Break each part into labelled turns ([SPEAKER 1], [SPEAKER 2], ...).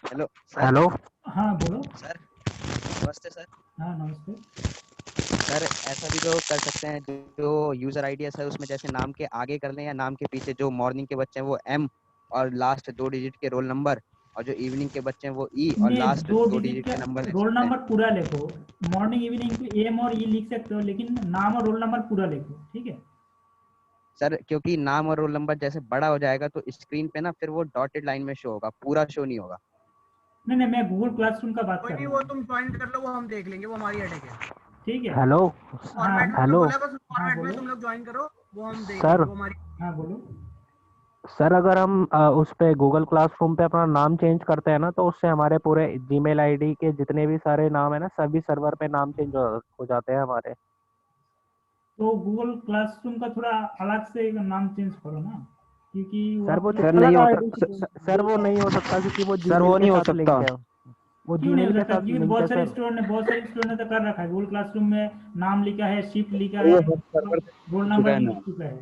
[SPEAKER 1] Hello sir.
[SPEAKER 2] Hello.
[SPEAKER 3] हाँ बोलो।
[SPEAKER 1] Sir नमस्ते सर।
[SPEAKER 3] हाँ नमस्ते।
[SPEAKER 1] सर ऐसा भी तो कर सकते हैं जो यूजर आईडी है सर, उसमें जैसे नाम के आगे कर लें या नाम के पीछे, जो मॉर्निंग के बच्चे हैं वो एम और लास्ट 2 डिजिट के रोल नंबर, और जो इवनिंग के बच्चे हैं वो ई और
[SPEAKER 3] नहीं,
[SPEAKER 1] लास्ट
[SPEAKER 3] दो
[SPEAKER 1] दो
[SPEAKER 3] डिजिट
[SPEAKER 1] डिजिट
[SPEAKER 3] का
[SPEAKER 1] के नंबर लिख
[SPEAKER 3] रोल
[SPEAKER 1] सकते हैं।
[SPEAKER 3] नंबर पूरा लिखो। मॉर्निंग इवनिंग को एम और ई लिख सकते हो, लेकिन नाम और रोल नंबर पूरा लिखो, ठीक है।
[SPEAKER 1] सर क्योंकि नाम और रोल नंबर जैसे बड़ा हो जाएगा तो स्क्रीन पे ना फिर वो डॉटेड लाइन में शो होगा, पूरा शो नहीं होगा।
[SPEAKER 3] नहीं नहीं, मैं गूगल क्लासरूम का बात
[SPEAKER 4] कोई
[SPEAKER 3] कर
[SPEAKER 4] नहीं,
[SPEAKER 3] रहा
[SPEAKER 4] वो
[SPEAKER 3] हूँ।
[SPEAKER 4] तुम ज्वाइन कर लो, वो हम देख लेंगे, वो हमारी हेडेक है।
[SPEAKER 3] ठीक है।
[SPEAKER 2] हेलो।
[SPEAKER 3] हाँ
[SPEAKER 4] फॉर्मेट में जो
[SPEAKER 2] हेलो
[SPEAKER 4] बोला बस
[SPEAKER 3] हाँ
[SPEAKER 4] फॉर्मेट में
[SPEAKER 3] बोलो।
[SPEAKER 4] तुम लोग ज्वाइन करो, वो हम देख
[SPEAKER 2] सर।
[SPEAKER 4] लेंगे, वो हमारी।
[SPEAKER 3] हाँ बोलो।
[SPEAKER 2] सर अगर हम उस पे गूगल क्लासरूम पे अपना नाम चेंज करते हैं ना, तो उससे हमारे पूरे जीमेल आईडी के जितने भी सारे नाम है ना, सभी सर्वर पे नाम चेंज हो जाते हैं हमारे।
[SPEAKER 3] तो गूगल क्लासरूम का थोड़ा अलग से नाम चेंज करो ना, क्योंकि वो
[SPEAKER 2] सर वो
[SPEAKER 3] अपना
[SPEAKER 1] सर
[SPEAKER 3] अलग
[SPEAKER 1] नहीं हो
[SPEAKER 3] आईडी
[SPEAKER 1] सकता
[SPEAKER 2] सर वो नहीं हो सकता क्योंकि वो
[SPEAKER 1] सर,
[SPEAKER 2] जीमेल
[SPEAKER 1] वो
[SPEAKER 2] के
[SPEAKER 1] नहीं हो
[SPEAKER 2] साथ
[SPEAKER 1] सकता।
[SPEAKER 2] लिंक है। वो
[SPEAKER 3] क्यों नहीं
[SPEAKER 2] जीमेल
[SPEAKER 3] हो
[SPEAKER 2] के
[SPEAKER 3] सकता?
[SPEAKER 2] साथ
[SPEAKER 3] क्योंकि
[SPEAKER 2] लिंक है सर।
[SPEAKER 3] बहुत सारे स्टूडेंट ने तो कर रखा है, गूगल क्लासरूम में नाम लिखा है, शिफ्ट लिखा
[SPEAKER 1] वो
[SPEAKER 3] है,
[SPEAKER 1] हर सर्वर पे
[SPEAKER 3] रोल
[SPEAKER 1] हो चुका
[SPEAKER 3] नंबर
[SPEAKER 1] है
[SPEAKER 3] भी
[SPEAKER 1] ना।
[SPEAKER 3] लिख चुका है।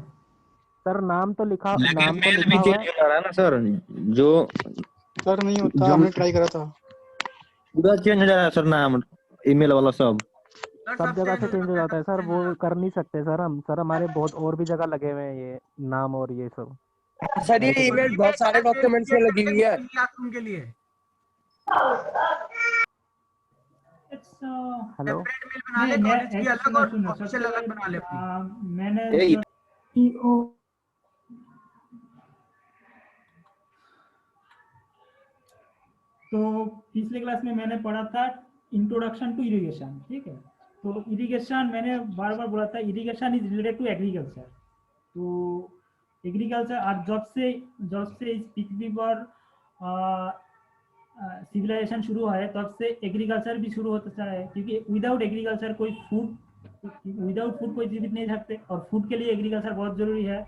[SPEAKER 2] सर
[SPEAKER 5] लेकिन
[SPEAKER 2] नाम तो
[SPEAKER 5] मेल
[SPEAKER 2] लिखा
[SPEAKER 5] भी
[SPEAKER 2] हुआ
[SPEAKER 5] चेंज
[SPEAKER 2] है।
[SPEAKER 5] हो जा रहा है ना सर। जो
[SPEAKER 6] सर नहीं होता,
[SPEAKER 5] जो
[SPEAKER 6] हमने ट्राई करा था।
[SPEAKER 5] पूरा चेंज हो जा रहा है सर, नाम ईमेल वाला सब।
[SPEAKER 4] सर
[SPEAKER 2] सब
[SPEAKER 4] सब
[SPEAKER 2] जगह
[SPEAKER 4] चेंज
[SPEAKER 2] से
[SPEAKER 4] हो
[SPEAKER 2] चेंज हो
[SPEAKER 4] जाता है,
[SPEAKER 2] जाता
[SPEAKER 4] सब
[SPEAKER 2] है सर,
[SPEAKER 4] चेंज हो
[SPEAKER 2] वो
[SPEAKER 4] जाता
[SPEAKER 2] कर नहीं सकते सर हम। सर हमारे बहुत और भी जगह लगे हुए हैं ये नाम और ये सब
[SPEAKER 7] सर ये
[SPEAKER 2] ऐसे
[SPEAKER 4] है।
[SPEAKER 7] ईमेल
[SPEAKER 4] ईमेल
[SPEAKER 7] बहुत सारे डॉक्यूमेंट्स में लगी हुई है।
[SPEAKER 4] क्लासरूम के लिए
[SPEAKER 3] अच्छा।
[SPEAKER 2] हेलो।
[SPEAKER 4] सेपरेट मेल बना
[SPEAKER 3] नहीं
[SPEAKER 4] ले,
[SPEAKER 3] मैं
[SPEAKER 4] कॉलेज की अलग
[SPEAKER 3] सुनो
[SPEAKER 4] और
[SPEAKER 3] सुनो,
[SPEAKER 4] ऑफिशियल
[SPEAKER 3] सबसे
[SPEAKER 4] अलग बना ले अपनी।
[SPEAKER 3] मैंने
[SPEAKER 5] ए,
[SPEAKER 3] जो तो पिछले क्लास में मैंने पढ़ा था इंट्रोडक्शन टू इरिगेशन, ठीक है। तो इरिगेशन मैंने बार बार बोला था, irrigation is related to agriculture. तो एग्रीकल्चर आज जब से इस पृथ्वी पर सिविलाइजेशन शुरू हुआ है, तब से एग्रीकल्चर भी शुरू होता है, क्योंकि विदाउट एग्रीकल्चर विदाउट फूड कोई जीवित नहीं सकते, और फूड के लिए एग्रीकल्चर बहुत जरूरी है,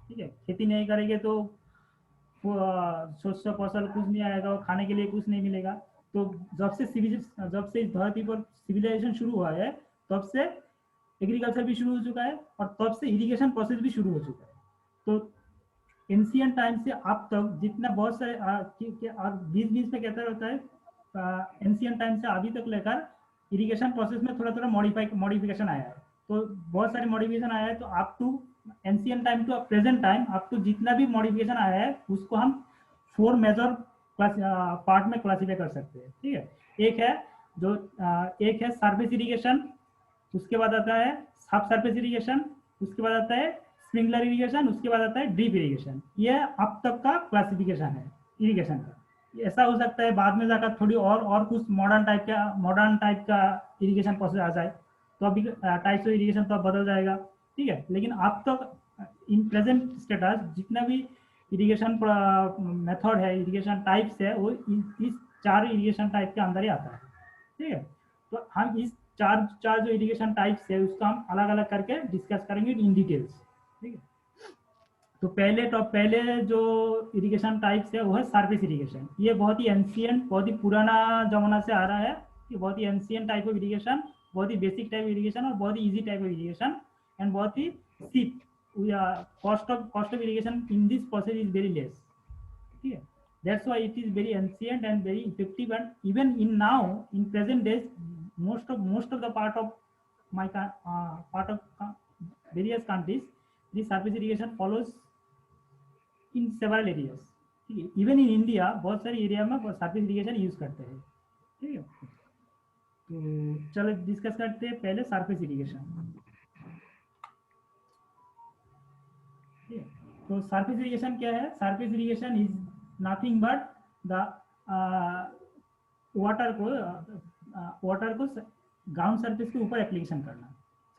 [SPEAKER 3] ठीक है। खेती नहीं करेंगे तो शस्य फसल कुछ नहीं आएगा और खाने के लिए कुछ नहीं मिलेगा। तो जब से इस धरती पर सिविलाइजेशन शुरू हुआ है, तब से एग्रीकल्चर भी शुरू हो चुका है, और तब से इरिगेशन प्रोसेस भी शुरू हो चुका है। तो एंशियंट टाइम से अब तक जितना बहुत सारे बीच बीच में कहता रहता है, एंशियंट टाइम से अभी तक लेकर इरिगेशन प्रोसेस में थोड़ा थोड़ा मॉडिफिकेशन आया है। तो बहुत सारे मॉडिफिकेशन आया है, तो up to ancient time to present time, up to जितना भी मॉडिफिकेशन आया है उसको हम 4 मेजर पार्ट में क्लासीफाई कर सकते हैं, ठीक है। एक है सरफेस इरिगेशन, उसके बाद आता है सब सरफेस इरिगेशन, उसके बाद आता है स्प्रिंकलर इरिगेशन, उसके बाद आता है ड्रिप इरिगेशन। ये अब तक का क्लासिफिकेशन है इरिगेशन का। ऐसा हो सकता है बाद में जाकर थोड़ी और कुछ मॉडर्न टाइप का इरिगेशन प्रोसेस आ जाए, तो अभी टाइप्स ऑफ इरिगेशन तो अब बदल जाएगा, ठीक है। लेकिन अब तक इन प्रेजेंट स्टेटस जितना भी इरिगेशन मेथड है, इरिगेशन टाइप्स है, वो इस 4 इरिगेशन टाइप के अंदर ही आता है, ठीक है। तो हम इस चार चार जो इरिगेशन टाइप्स है उसका हम अलग अलग करके डिस्कस करेंगे इन डिटेल्स, ठीक है। तो पहले जो इरिगेशन टाइप्स है वो है सरफेस इरिगेशन। ये बहुत ही एंशियंट, बहुत ही पुराना जमाना से आ रहा है। ये बहुत ही एंशियंट टाइप ऑफ इरिगेशन, बहुत ही बेसिक टाइप ऑफ इरिगेशन और बहुत ही easy type of irrigation, and बहुत ही cheap. Cost of irrigation in this process is very less, ठीक है। That's why it is very ancient and very effective, and even in present days, most of the part of various countries, this surface irrigation follows in several areas, ठीक है। Even in India बहुत सारे area में surface irrigation use करते हैं, ठीक है। तो चलो डिस्कस करते हैं पहले सरफेस इरिगेशन, ठीक है। तो सरफेस इरिगेशन क्या है? Surface irrigation is nothing but the water को ग्राउंड सरफेस के ऊपर एप्लीकेशन करना।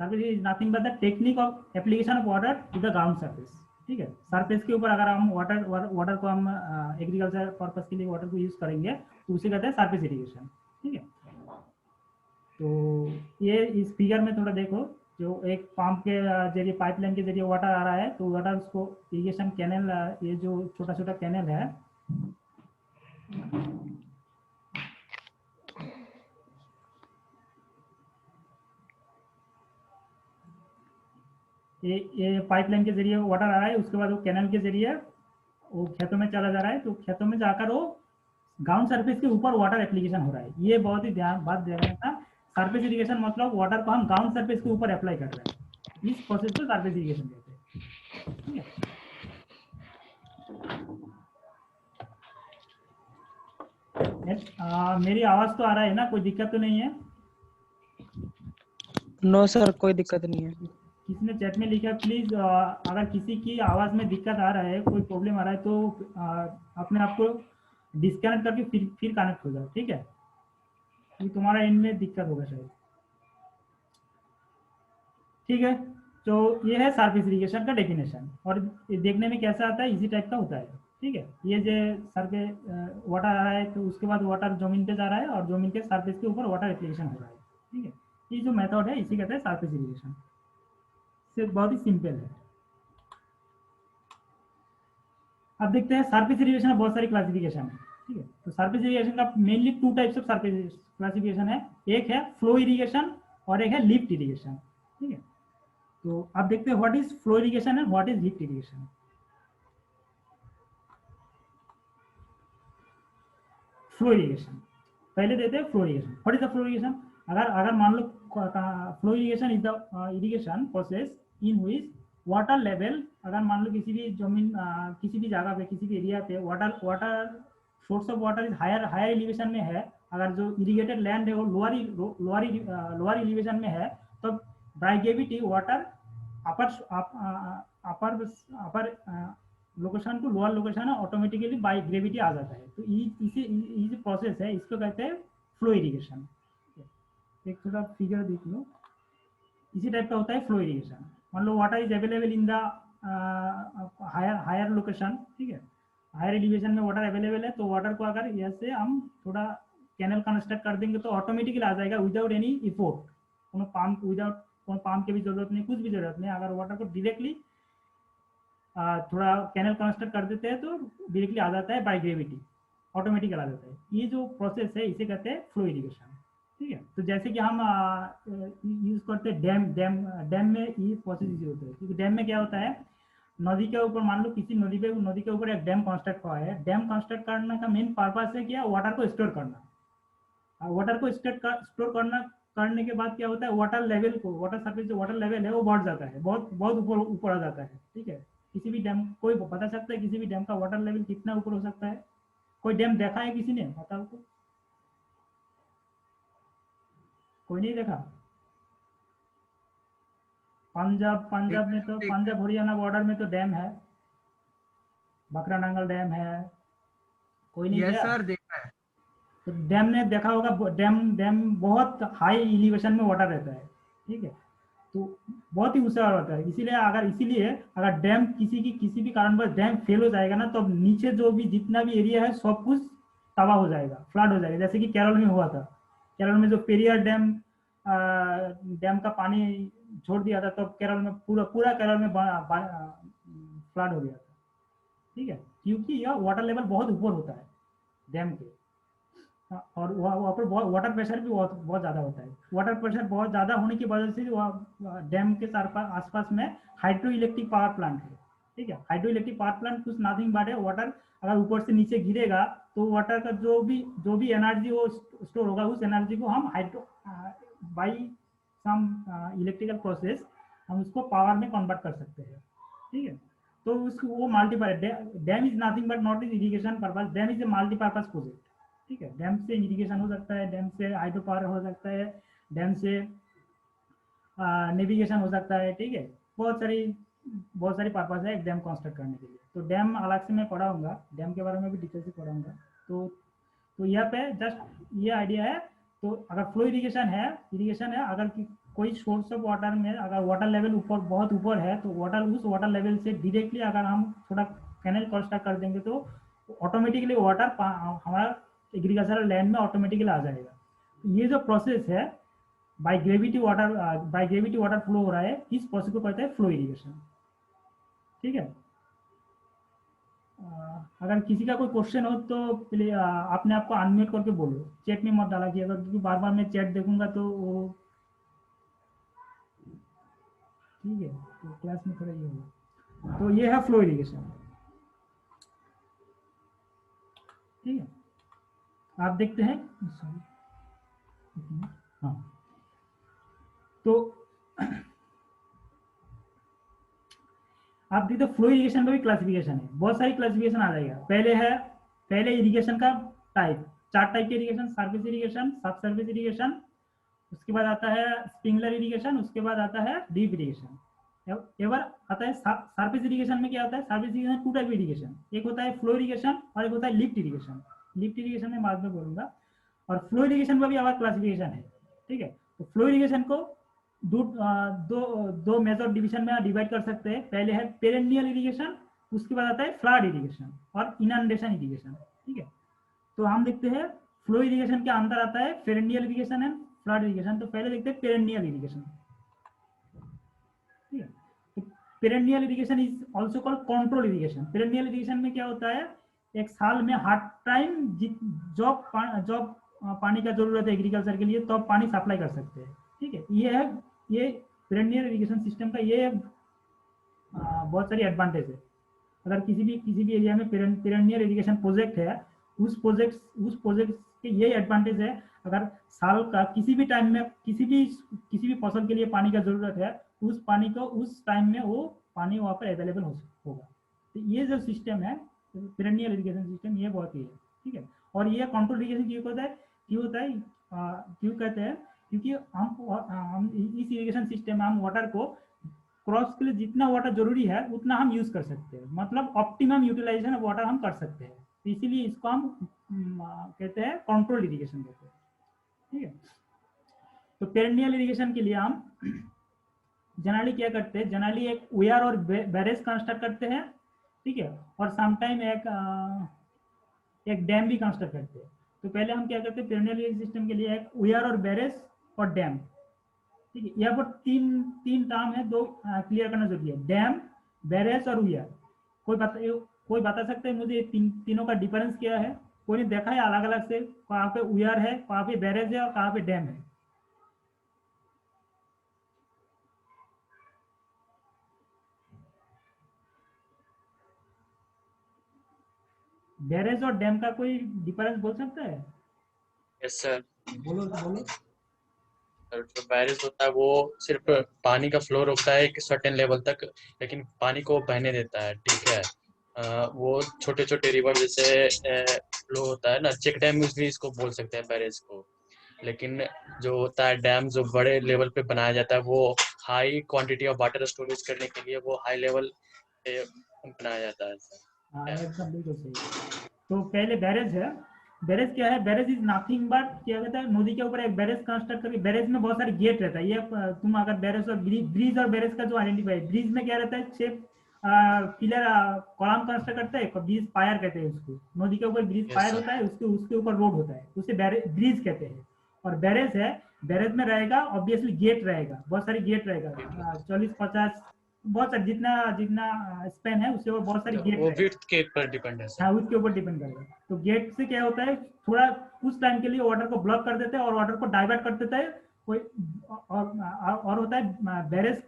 [SPEAKER 3] Surface is nothing but the technique of application of water to the ground surface, ठीक है। सरफेस के ऊपर अगर हम वाटर को हम एग्रीकल्चर पर्पज के लिए वाटर को यूज करेंगे तो उसे कहते हैं सरफेस इरिगेशन, ठीक है। तो ये इस फिगर में थोड़ा देखो, जो एक पंप के जरिए पाइपलाइन के जरिए वाटर आ रहा है, तो वाटर उसको इरिगेशन कैनल, ये जो छोटा छोटा कैनल है, ये पाइपलाइन के जरिए वाटर आ रहा है, उसके बाद वो कैनल के जरिए वो खेतों में चला जा रहा है। तो खेतों में जाकर वो ग्राउंड सरफेस के ऊपर वाटर एप्लीकेशन हो रहा है, ये बहुत ही बात ध्यान रखना। सरफेस इरिगेशन मतलब वाटर को हम ग्राउंड सरफेस के ऊपर अप्लाई कर रहे हैं, इस प्रोसेस को सरफेस इरिगेशन कहते हैं। ठीक है, मेरी आवाज तो आ रहा है ना, कोई दिक्कत तो नहीं है?
[SPEAKER 7] नो सर, कोई दिक्कत नहीं है।
[SPEAKER 3] किसी ने चैट में लिखा प्लीज, अगर किसी की आवाज में दिक्कत आ रहा है, कोई प्रॉब्लम आ रहा है तो अपने आप को डिस्कनेक्ट करके फिर कनेक्ट हो जाओ, ठीक है? ये तुम्हारा इनमें दिक्कत होगा शायद। ठीक है, तो ये है सरफेस इरिगेशन का डेफिनेशन, और ये देखने में कैसा आता है, इसी टाइप का होता है। ठीक है, ये जो सर पे वाटर आ रहा है तो उसके बाद वाटर जमीन पे जा रहा है और जमीन के सरफेस के ऊपर वाटर एप्लीकेशन हो रहा है। ठीक है, ये जो मेथड है इसी कहते हैं सरफेस इरिगेशन, से बहुत ही सिंपल है। अब देखते हैं सरफेस इरिगेशन में बहुत सारी क्लासिफिकेशन है। ठीक है, तो सरफेस इरिगेशन का mainly 2 types of surface classification है, एक है फ्लो इरिगेशन और एक है लिफ्ट इरिगेशन। ठीक है, तो आप देखते हैं what is flow irrigation and what is lift irrigation. Flow irrigation पहले देते हैं, flow irrigation. What is the flow irrigation? अगर मान low flow irrigation is the irrigation process in which water level, अगर मान लो किसी भी जमीन किसी भी जगह पे किसी भी एरिया पे water source of water is higher elevation में है, अगर जो इरिगेटेड लैंड है वो लोअर एलिवेशन में है, तो by gravity water upper location to lower location automatically by gravity आ जाता है। तो ये जो प्रोसेस है इसको कहते हैं फ्लो इरिगेशन। एक थोड़ा फिगर देख लो, इसी टाइप का होता है फ्लो इरिगेशन। मान लो water is available in the higher location, ठीक है, हायर एलिवेशन में वाटर अवेलेबल है, तो वाटर को अगर ऐसे हम थोड़ा कैनल कंस्ट्रक्ट कर देंगे तो ऑटोमेटिकली आ जाएगा विदाउट एनी इफोर्ट, कोनो पंप विदाउट कोनो पंप की भी जरूरत नहीं, कुछ भी जरूरत नहीं। अगर वाटर को डायरेक्टली थोड़ा कैनल कंस्ट्रक्ट कर देते हैं तो डायरेक्टली आ जाता है बाय ग्रेविटी, ऑटोमेटिकली आ जाता है। ये जो प्रोसेस है इसे कहते हैं फ्लो इरिगेशन। ठीक है, तो जैसे कि हम यूज करते हैं डैम में ये प्रोसेस इजी होता है, क्योंकि डैम में क्या होता है, नदी के ऊपर मान लो किसी नदी के ऊपर एक डैम कंस्ट्रक्ट हुआ है। डैम कंस्ट्रक्ट करने का मेन पर्पस है क्या, वाटर को स्टोर करना। वाटर को स्टोर करने के बाद क्या होता है, वाटर लेवल को, वाटर सरफेस जो वाटर लेवल है वो बढ़ जाता है, बहुत बहुत ऊपर आ जाता है। ठीक है, किसी भी डैम, कोई बता सकता है किसी भी डैम का वाटर लेवल कितना ऊपर हो सकता है? कोई डैम देखा है किसी ने, बताओ तो? कोई नहीं देखा? पंजाब में तो, पंजाब हरियाणा बॉर्डर में तो डैम है, बकरा नांगल डैम है, कोई नहीं
[SPEAKER 4] यस
[SPEAKER 3] गया?
[SPEAKER 4] सर, देखा है।
[SPEAKER 3] तो डैम ने देखा होगा, डैम बहुत हाई एलिवेशन में वाटर रहता है। ठीक है, तो बहुत ही ऊंचा होता है, इसीलिए अगर डैम किसी भी कारणवश डैम फेल हो जाएगा ना, तो नीचे जो भी जितना भी एरिया है सब कुछ तबाह हो जाएगा, फ्लड हो जाएगा। जैसे कि केरल में हुआ था, केरल में जो पेरियार डैम का पानी छोड़ दिया था, तो केरल में पूरा केरल में फ्लड हो गया था। ठीक है, क्योंकि यह वाटर लेवल बहुत ऊपर होता है डैम के, और वहाँ पर वाटर प्रेशर भी बहुत ज़्यादा होता है। वाटर प्रेशर बहुत ज़्यादा होने की वजह से डैम के आसपास में हाइड्रो इलेक्ट्रिक पावर प्लांट है। ठीक है, हाइड्रो इलेक्ट्रिक पावर प्लांट कुछ नथिंग बट है, वाटर अगर ऊपर से नीचे गिरेगा तो वाटर का जो भी एनर्जी वो स्टोर होगा, उस एनर्जी को हम hydro by some electrical process हम उसको पावर में कन्वर्ट कर सकते हैं। ठीक है, तो उसको वो multipurpose, dam is nothing but not is irrigation purpose, dam is a multipurpose project. ठीक है, डैम से इरिगेशन हो सकता है, डैम से हाइड्रो पावर हो सकता है, डैम से नेविगेशन हो सकता है। ठीक है, बहुत सारी पर्पज है एक डैम कंस्ट्रक्ट करने के लिए। तो डैम अलग से मैं पढ़ाऊंगा, डैम के बारे में भी डिटेल से पढ़ाऊंगा। तो यहाँ पे जस्ट ये आइडिया है। तो अगर फ्लो इरिगेशन है अगर कोई सोर्स ऑफ वाटर में अगर वाटर लेवल बहुत ऊपर है, तो उस वाटर लेवल से डायरेक्टली अगर हम थोड़ा कैनल कंस्ट्रक्ट कर देंगे तो ऑटोमेटिकली वाटर हमारा एग्रीकल्चरल लैंड में ऑटोमेटिकली आ जाएगा। ये जो प्रोसेस है बाय ग्रेविटी वाटर फ्लो हो रहा है, इस प्रोसेस को कहते हैं फ्लो इरिगेशन। ठीक है, अगर किसी का कोई क्वेश्चन हो तो प्लीज अपने आप को अनम्यूट करके बोलो, चैट में मत डाला कीजिएगा, क्योंकि बार बार मैं चैट देखूंगा तो वो, ठीक है, तो क्लास में थोड़ा ये होगा। तो ये है फ्लो इरिगेशन। ठीक है, आप देखते हैं, हाँ, तो आप देखते फ्लो इरिगेशन में भी क्लासिफिकेशन है, बहुत सारी क्लासिफिकेशन आ जाएगा। पहले इरिगेशन का टाइप, 4 टाइप के इरिगेशन, सरफेस इरिगेशन, सब सरफेस इरिगेशन, उसके बाद आता है स्प्रिंकलर इरिगेशन, उसके बाद आता है डीप इरिगेशन। एवर आता है सरफेस इरिगेशन में क्या होता है, सरफेस इरिगेशन 2 टाइप इरिगेशन, एक होता है फ्लो इरिगेशन और एक होता है लिफ्ट इरिगेशन। लिफ्ट इरिगेशन में बाद में बोलूंगा। और फ्लो इरिगेशन में भी हमारा क्लासिफिकेशन है, ठीक है। तो फ्लो इरिगेशन को दो मेजर डिवीजन में डिवाइड कर सकते हैं। पहले है पेरेनियल इरिगेशन, उसके बाद आता है फ्लड इरिगेशन और इनंडेशन इरिगेशन, ठीक है। तो हम देखते हैं फ्लो इरिगेशन के अंदर आता है perennial irrigation and flood irrigation. तो पहले देखते हैं पेरेनियल इरिगेशन, ठीक है। तो perennial irrigation is also called control irrigation. Perennial irrigation में क्या होता है, एक साल में हर टाइम जब पानी का जरूरत है एग्रीकल्चर के लिए तो पानी सप्लाई कर सकते हैं, ठीक है। ये पेरेनियल इरिगेशन सिस्टम का ये बहुत सारी एडवांटेज है। अगर किसी भी एरिया में पेरेनियल इरिगेशन प्रोजेक्ट है, उस प्रोजेक्ट के ये एडवांटेज है, अगर साल का किसी भी टाइम में किसी भी फसल के लिए पानी का जरूरत है, उस पानी को उस टाइम में वो पानी वहाँ पर अवेलेबल होगा। तो ये जो सिस्टम है पेरेनियल इरिगेशन सिस्टम, ये बहुत ही है, ठीक है। और ये कंट्रोल इरिगेशन क्यों कहते हैं, क्योंकि हम इस इरिगेशन सिस्टम में हम वाटर को क्रॉप्स के लिए जितना वाटर जरूरी है उतना हम यूज कर सकते हैं, मतलब ऑप्टिमम यूटिलाइजेशन ऑफ वाटर हम कर सकते हैं। तो इसीलिए इसको हम कहते हैं कंट्रोल इरिगेशन कहते हैं, ठीक है। तो पेरेनियल इरिगेशन के लिए हम जनरली क्या करते हैं, जनरली एक वेयर और बैरेज कंस्ट्रक्ट करते हैं, ठीक है। और समटाइम एक डैम भी कंस्ट्रक्ट करते हैं। तो पहले हम क्या करते हैं, पेरेनियल इरिगेशन सिस्टम के लिए एक वेयर और बैरेज और डैम, ठीक है। यहाँ पर तीन टर्म है, दो क्लियर करना जरूरी है, डैम, बैरेज और वेयर। कोई बता सकते हैं मुझे तीनों का डिफरेंस क्या है? कोई ने देखा है अलग अलग से, कहाँ पे वेयर है, कहाँ पे बैरेज है और कहाँ पे डैम है? बैरेज और डैम का कोई डिफरेंस बोल सकता है?
[SPEAKER 8] Yes sir.
[SPEAKER 3] बोलो तो बोलो।
[SPEAKER 8] सर जो बैरेज होता है वो सिर्फ पानी का फ्लो रोकता है एक सर्टेन लेवल तक, लेकिन पानी को बहने देता है, ठीक है। वो छोटे छोटे रिवर जैसे फ्लो होता है ना, चेक डैम भी इसको बोल सकते हैं बैरेज को। लेकिन जो होता है डैम, जो बड़े लेवल पे बनाया जाता है, वो high quantity of water storage करने के लिए वो हाई लेवल पे बनाया जाता है सर।
[SPEAKER 3] हाँ एकदम बिल्कुल सही। तो पहले बैरेज है। बैरेज क्या है? बैरेज इज नथिंग बट, क्या कहता है, नदी के ऊपर एक बैरेज कंस्ट्रक्ट करके, बैरेज में बहुत सारे गेट रहता है। ये तुम अगर बैरेज और ब्रिज और बैरेज का जो आइडेंटिफाई, ब्रिज में क्या रहता है, छह पिलर कॉलम कंस्ट्रक्ट करते हैं, ब्रिज पायर कहते हैं उसको। नदी के ऊपर ब्रिज
[SPEAKER 8] यस
[SPEAKER 3] पायर
[SPEAKER 8] सर।
[SPEAKER 3] होता है, उसके ऊपर रोड होता है, उसे ब्रिज कहते हैं। और बैरेज है, बैरेज में रहेगा ऑब्वियसली गेट रहेगा, बहुत सारी गेट रहेगा, 40-50, बहुत सारे, जितना जितना स्पेन है उसके ऊपर बहुत सारी गेट
[SPEAKER 8] वो
[SPEAKER 3] रहेगा।
[SPEAKER 8] विड्थ के ऊपर डिपेंड है सर।
[SPEAKER 3] हाँ उसके ऊपर डिपेंड करेगा। तो गेट से क्या होता है, थोड़ा कुछ टाइम के लिए वाटर को ब्लॉक कर देते हैं और वाटर को डाइवर्ट कर देता है कोई। और होता है बैरेज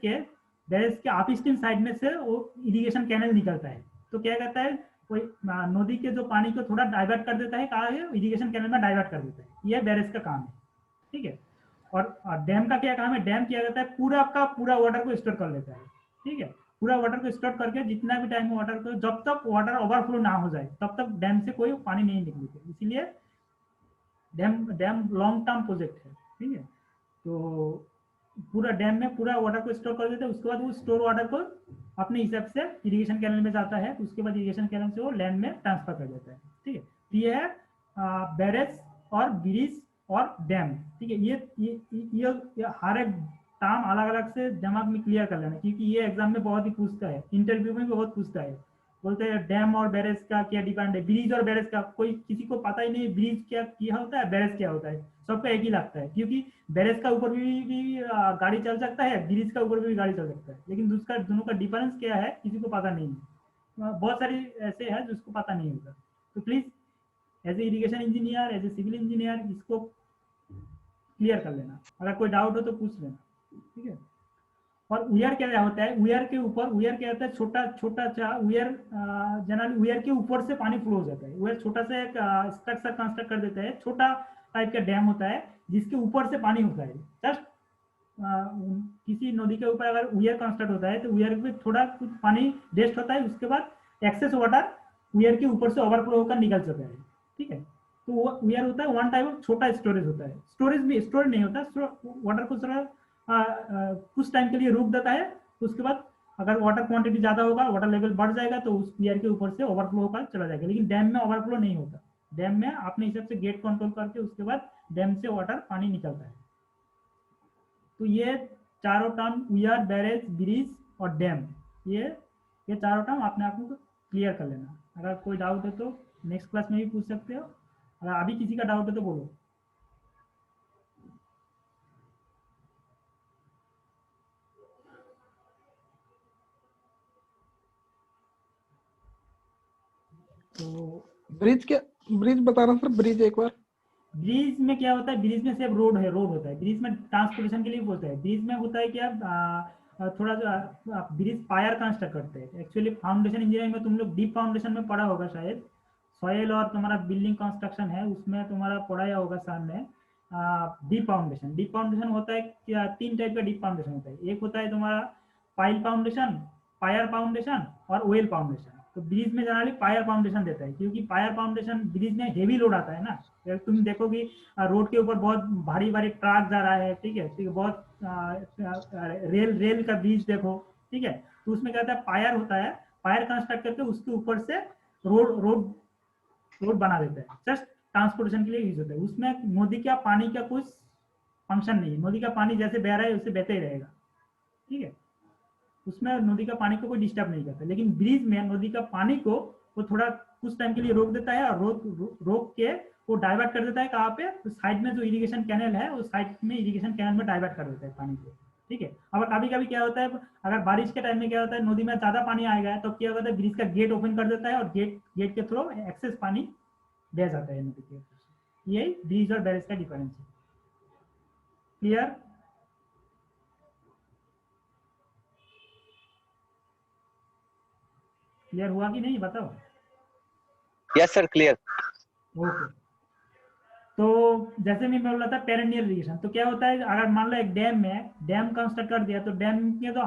[SPEAKER 3] के अपस्ट्रीम साइड में से वो इरिगेशन कैनल निकलता है। तो क्या कहता है, कोई नदी के जो पानी को थोड़ा डाइवर्ट कर देता है, कहा है इरिगेशन कैनल में डाइवर्ट कर देता है। यह बैरेज का काम है, ठीक है। और डैम का क्या काम है, डैम क्या करता है, पूरा का पूरा वाटर को स्टोर कर लेता है, ठीक है। पूरा वाटर को स्टोर करके जितना भी टाइम वाटर को, जब तक वाटर ओवरफ्लो ना हो जाए तब तक डैम से कोई पानी नहीं निकलेगा। इसीलिए डैम लॉन्ग टर्म प्रोजेक्ट है, ठीक है। तो पूरा डैम में पूरा वाटर को स्टोर कर देते हैं, उसके बाद वो स्टोर वाटर को अपने हिसाब से इरिगेशन कैनल में जाता है, उसके बाद इरिगेशन कैनल से वो लैंड में ट्रांसफर कर देता है, ठीक है। तो ये है बैरेज और ब्रिज और डैम, ठीक है। ये हर एक टर्म अलग अलग से दिमाग में क्लियर कर लेना, क्योंकि ये एग्जाम में बहुत ही पूछता है, इंटरव्यू में भी बहुत पूछता है। बोलते हैं डैम और बैरेज का क्या डिपेंड है, ब्रिज और बैरेज का कोई किसी को पता ही नहीं, ब्रिज क्या होता है, बैरेज क्या होता है, सबका एक ही लगता है। क्योंकि बैरेज का ऊपर भी गाड़ी चल सकता है, ब्रिज का ऊपर भी गाड़ी चल सकता है, लेकिन दूसरा दोनों का डिफरेंस क्या है किसी को पता नहीं है। बहुत सारी ऐसे है जिसको पता नहीं होगा। तो please as a irrigation engineer, as a civil engineer, इसको क्लियर कर लेना। अगर कोई डाउट हो तो पूछ लेना, ठीक है। और उयर क्या होता है, उयर के ऊपर, उयर क्या होता है, छोटा छोटा सा उयर, जनरली उयर के ऊपर से पानी फ्लो हो जाता है। उयर छोटा सा एक स्ट्रक्चर कंस्ट्रक्ट कर देता है, छोटा टाइप का डैम होता है जिसके ऊपर से पानी होता है। जस्ट किसी नदी के ऊपर अगर उयर कंस्ट्रक्ट होता है तो उयर पे थोड़ा कुछ पानी रेस्ट होता है, उसके बाद एक्सेस वाटर उयर के ऊपर से ओवरफ्लो होकर निकल जाता है। ठीक है, तो वो उयर होता है वन टाइप ऑफ छोटा स्टोरेज होता है। स्टोरेज भी स्टोरेज नहीं होता, वाटर को थोड़ा कुछ टाइम के लिए रोक देता है, उसके बाद अगर वाटर क्वांटिटी ज्यादा होगा, वाटर लेवल बढ़ जाएगा तो उस उयर के ऊपर से ओवरफ्लो होकर चला जाएगा। लेकिन डैम में ओवरफ्लो नहीं होता, डैम में अपने हिसाब से गेट कंट्रोल करके उसके बाद डैम से वाटर पानी निकलता है। तो ये चारों टर्म, उयर, बैरेज, ब्रिज और डैम, ये चारों टर्म अपने आप को क्लियर कर लेना। अगर कोई डाउट है तो नेक्स्ट क्लास में भी पूछ सकते हो, अगर अभी किसी का डाउट है तो बोलो। तो
[SPEAKER 6] ब्रिज बताना सर, ब्रिज एक बार।
[SPEAKER 3] ब्रिज में क्या होता है, ब्रिज में सिर्फ रोड होता है, ब्रिज में ट्रांसपोर्टेशन के लिए होता है। ब्रिज में होता है क्या, थोड़ा सा ब्रिज पायर कंस्ट्रक्ट करते हैं। एक्चुअली फाउंडेशन इंजीनियरिंग में तुम लोग डीप फाउंडेशन में पढ़ा होगा शायद, सॉइल और तुम्हारा बिल्डिंग कंस्ट्रक्शन है उसमें तुम्हारा पढ़ाया होगा सामने। डीप फाउंडेशन होता है क्या, 3 टाइप का डीप फाउंडेशन होता है। एक होता है तुम्हारा पाइल फाउंडेशन, पायर फाउंडेशन और ओएल फाउंडेशन। तो ब्रिज में जनरली पायर फाउंडेशन देता है, क्योंकि पायर फाउंडेशन ब्रिज में हेवी लोड आता है ना। तुम देखो कि रोड के ऊपर बहुत भारी भारी ट्रक जा रहा है, ठीक है, बहुत रेल का ब्रिज देखो, ठीक है, तो उसमें क्या होता है, पायर होता है, पायर कंस्ट्रक्ट करके उसके ऊपर से रोड बना देता है, जस्ट ट्रांसपोर्टेशन के लिए यूज होता है। उसमें नदी का पानी का कुछ फंक्शन नहीं है, नदी का पानी जैसे बह रहा है उससे बहते ही रहेगा, ठीक है, उसमें नदी का पानी को कोई डिस्टर्ब नहीं करता। लेकिन ब्रिज में नदी का पानी को वो थोड़ा कुछ टाइम के लिए रोक देता है, और रोक के वो डाइवर्ट कर देता है कहाँ पे, तो साइड में जो इरिगेशन कैनल है उस साइड में इरिगेशन कैनल में डाइवर्ट कर देता है पानी को, ठीक है। अब कभी कभी क्या होता है, अगर बारिश के टाइम में क्या होता है, नदी में ज्यादा पानी आएगा तो क्या होता है, ब्रिज का गेट ओपन कर देता है और गेट के थ्रू एक्सेस पानी बह जाता है नदी के ऊपर। यही ब्रिज और बैरेज का डिफरेंस है। क्लियर? क्लियर हुआ कि नहीं, बताओ।
[SPEAKER 1] Yes sir, clear.
[SPEAKER 3] ओके, तो जैसे मैं बोल रहा था पेरेनियल इरिगेशन, तो क्या होता है, अगर मान लो एक डैम में डैम कंस्ट्रक्ट कर दिया तो डैम में तो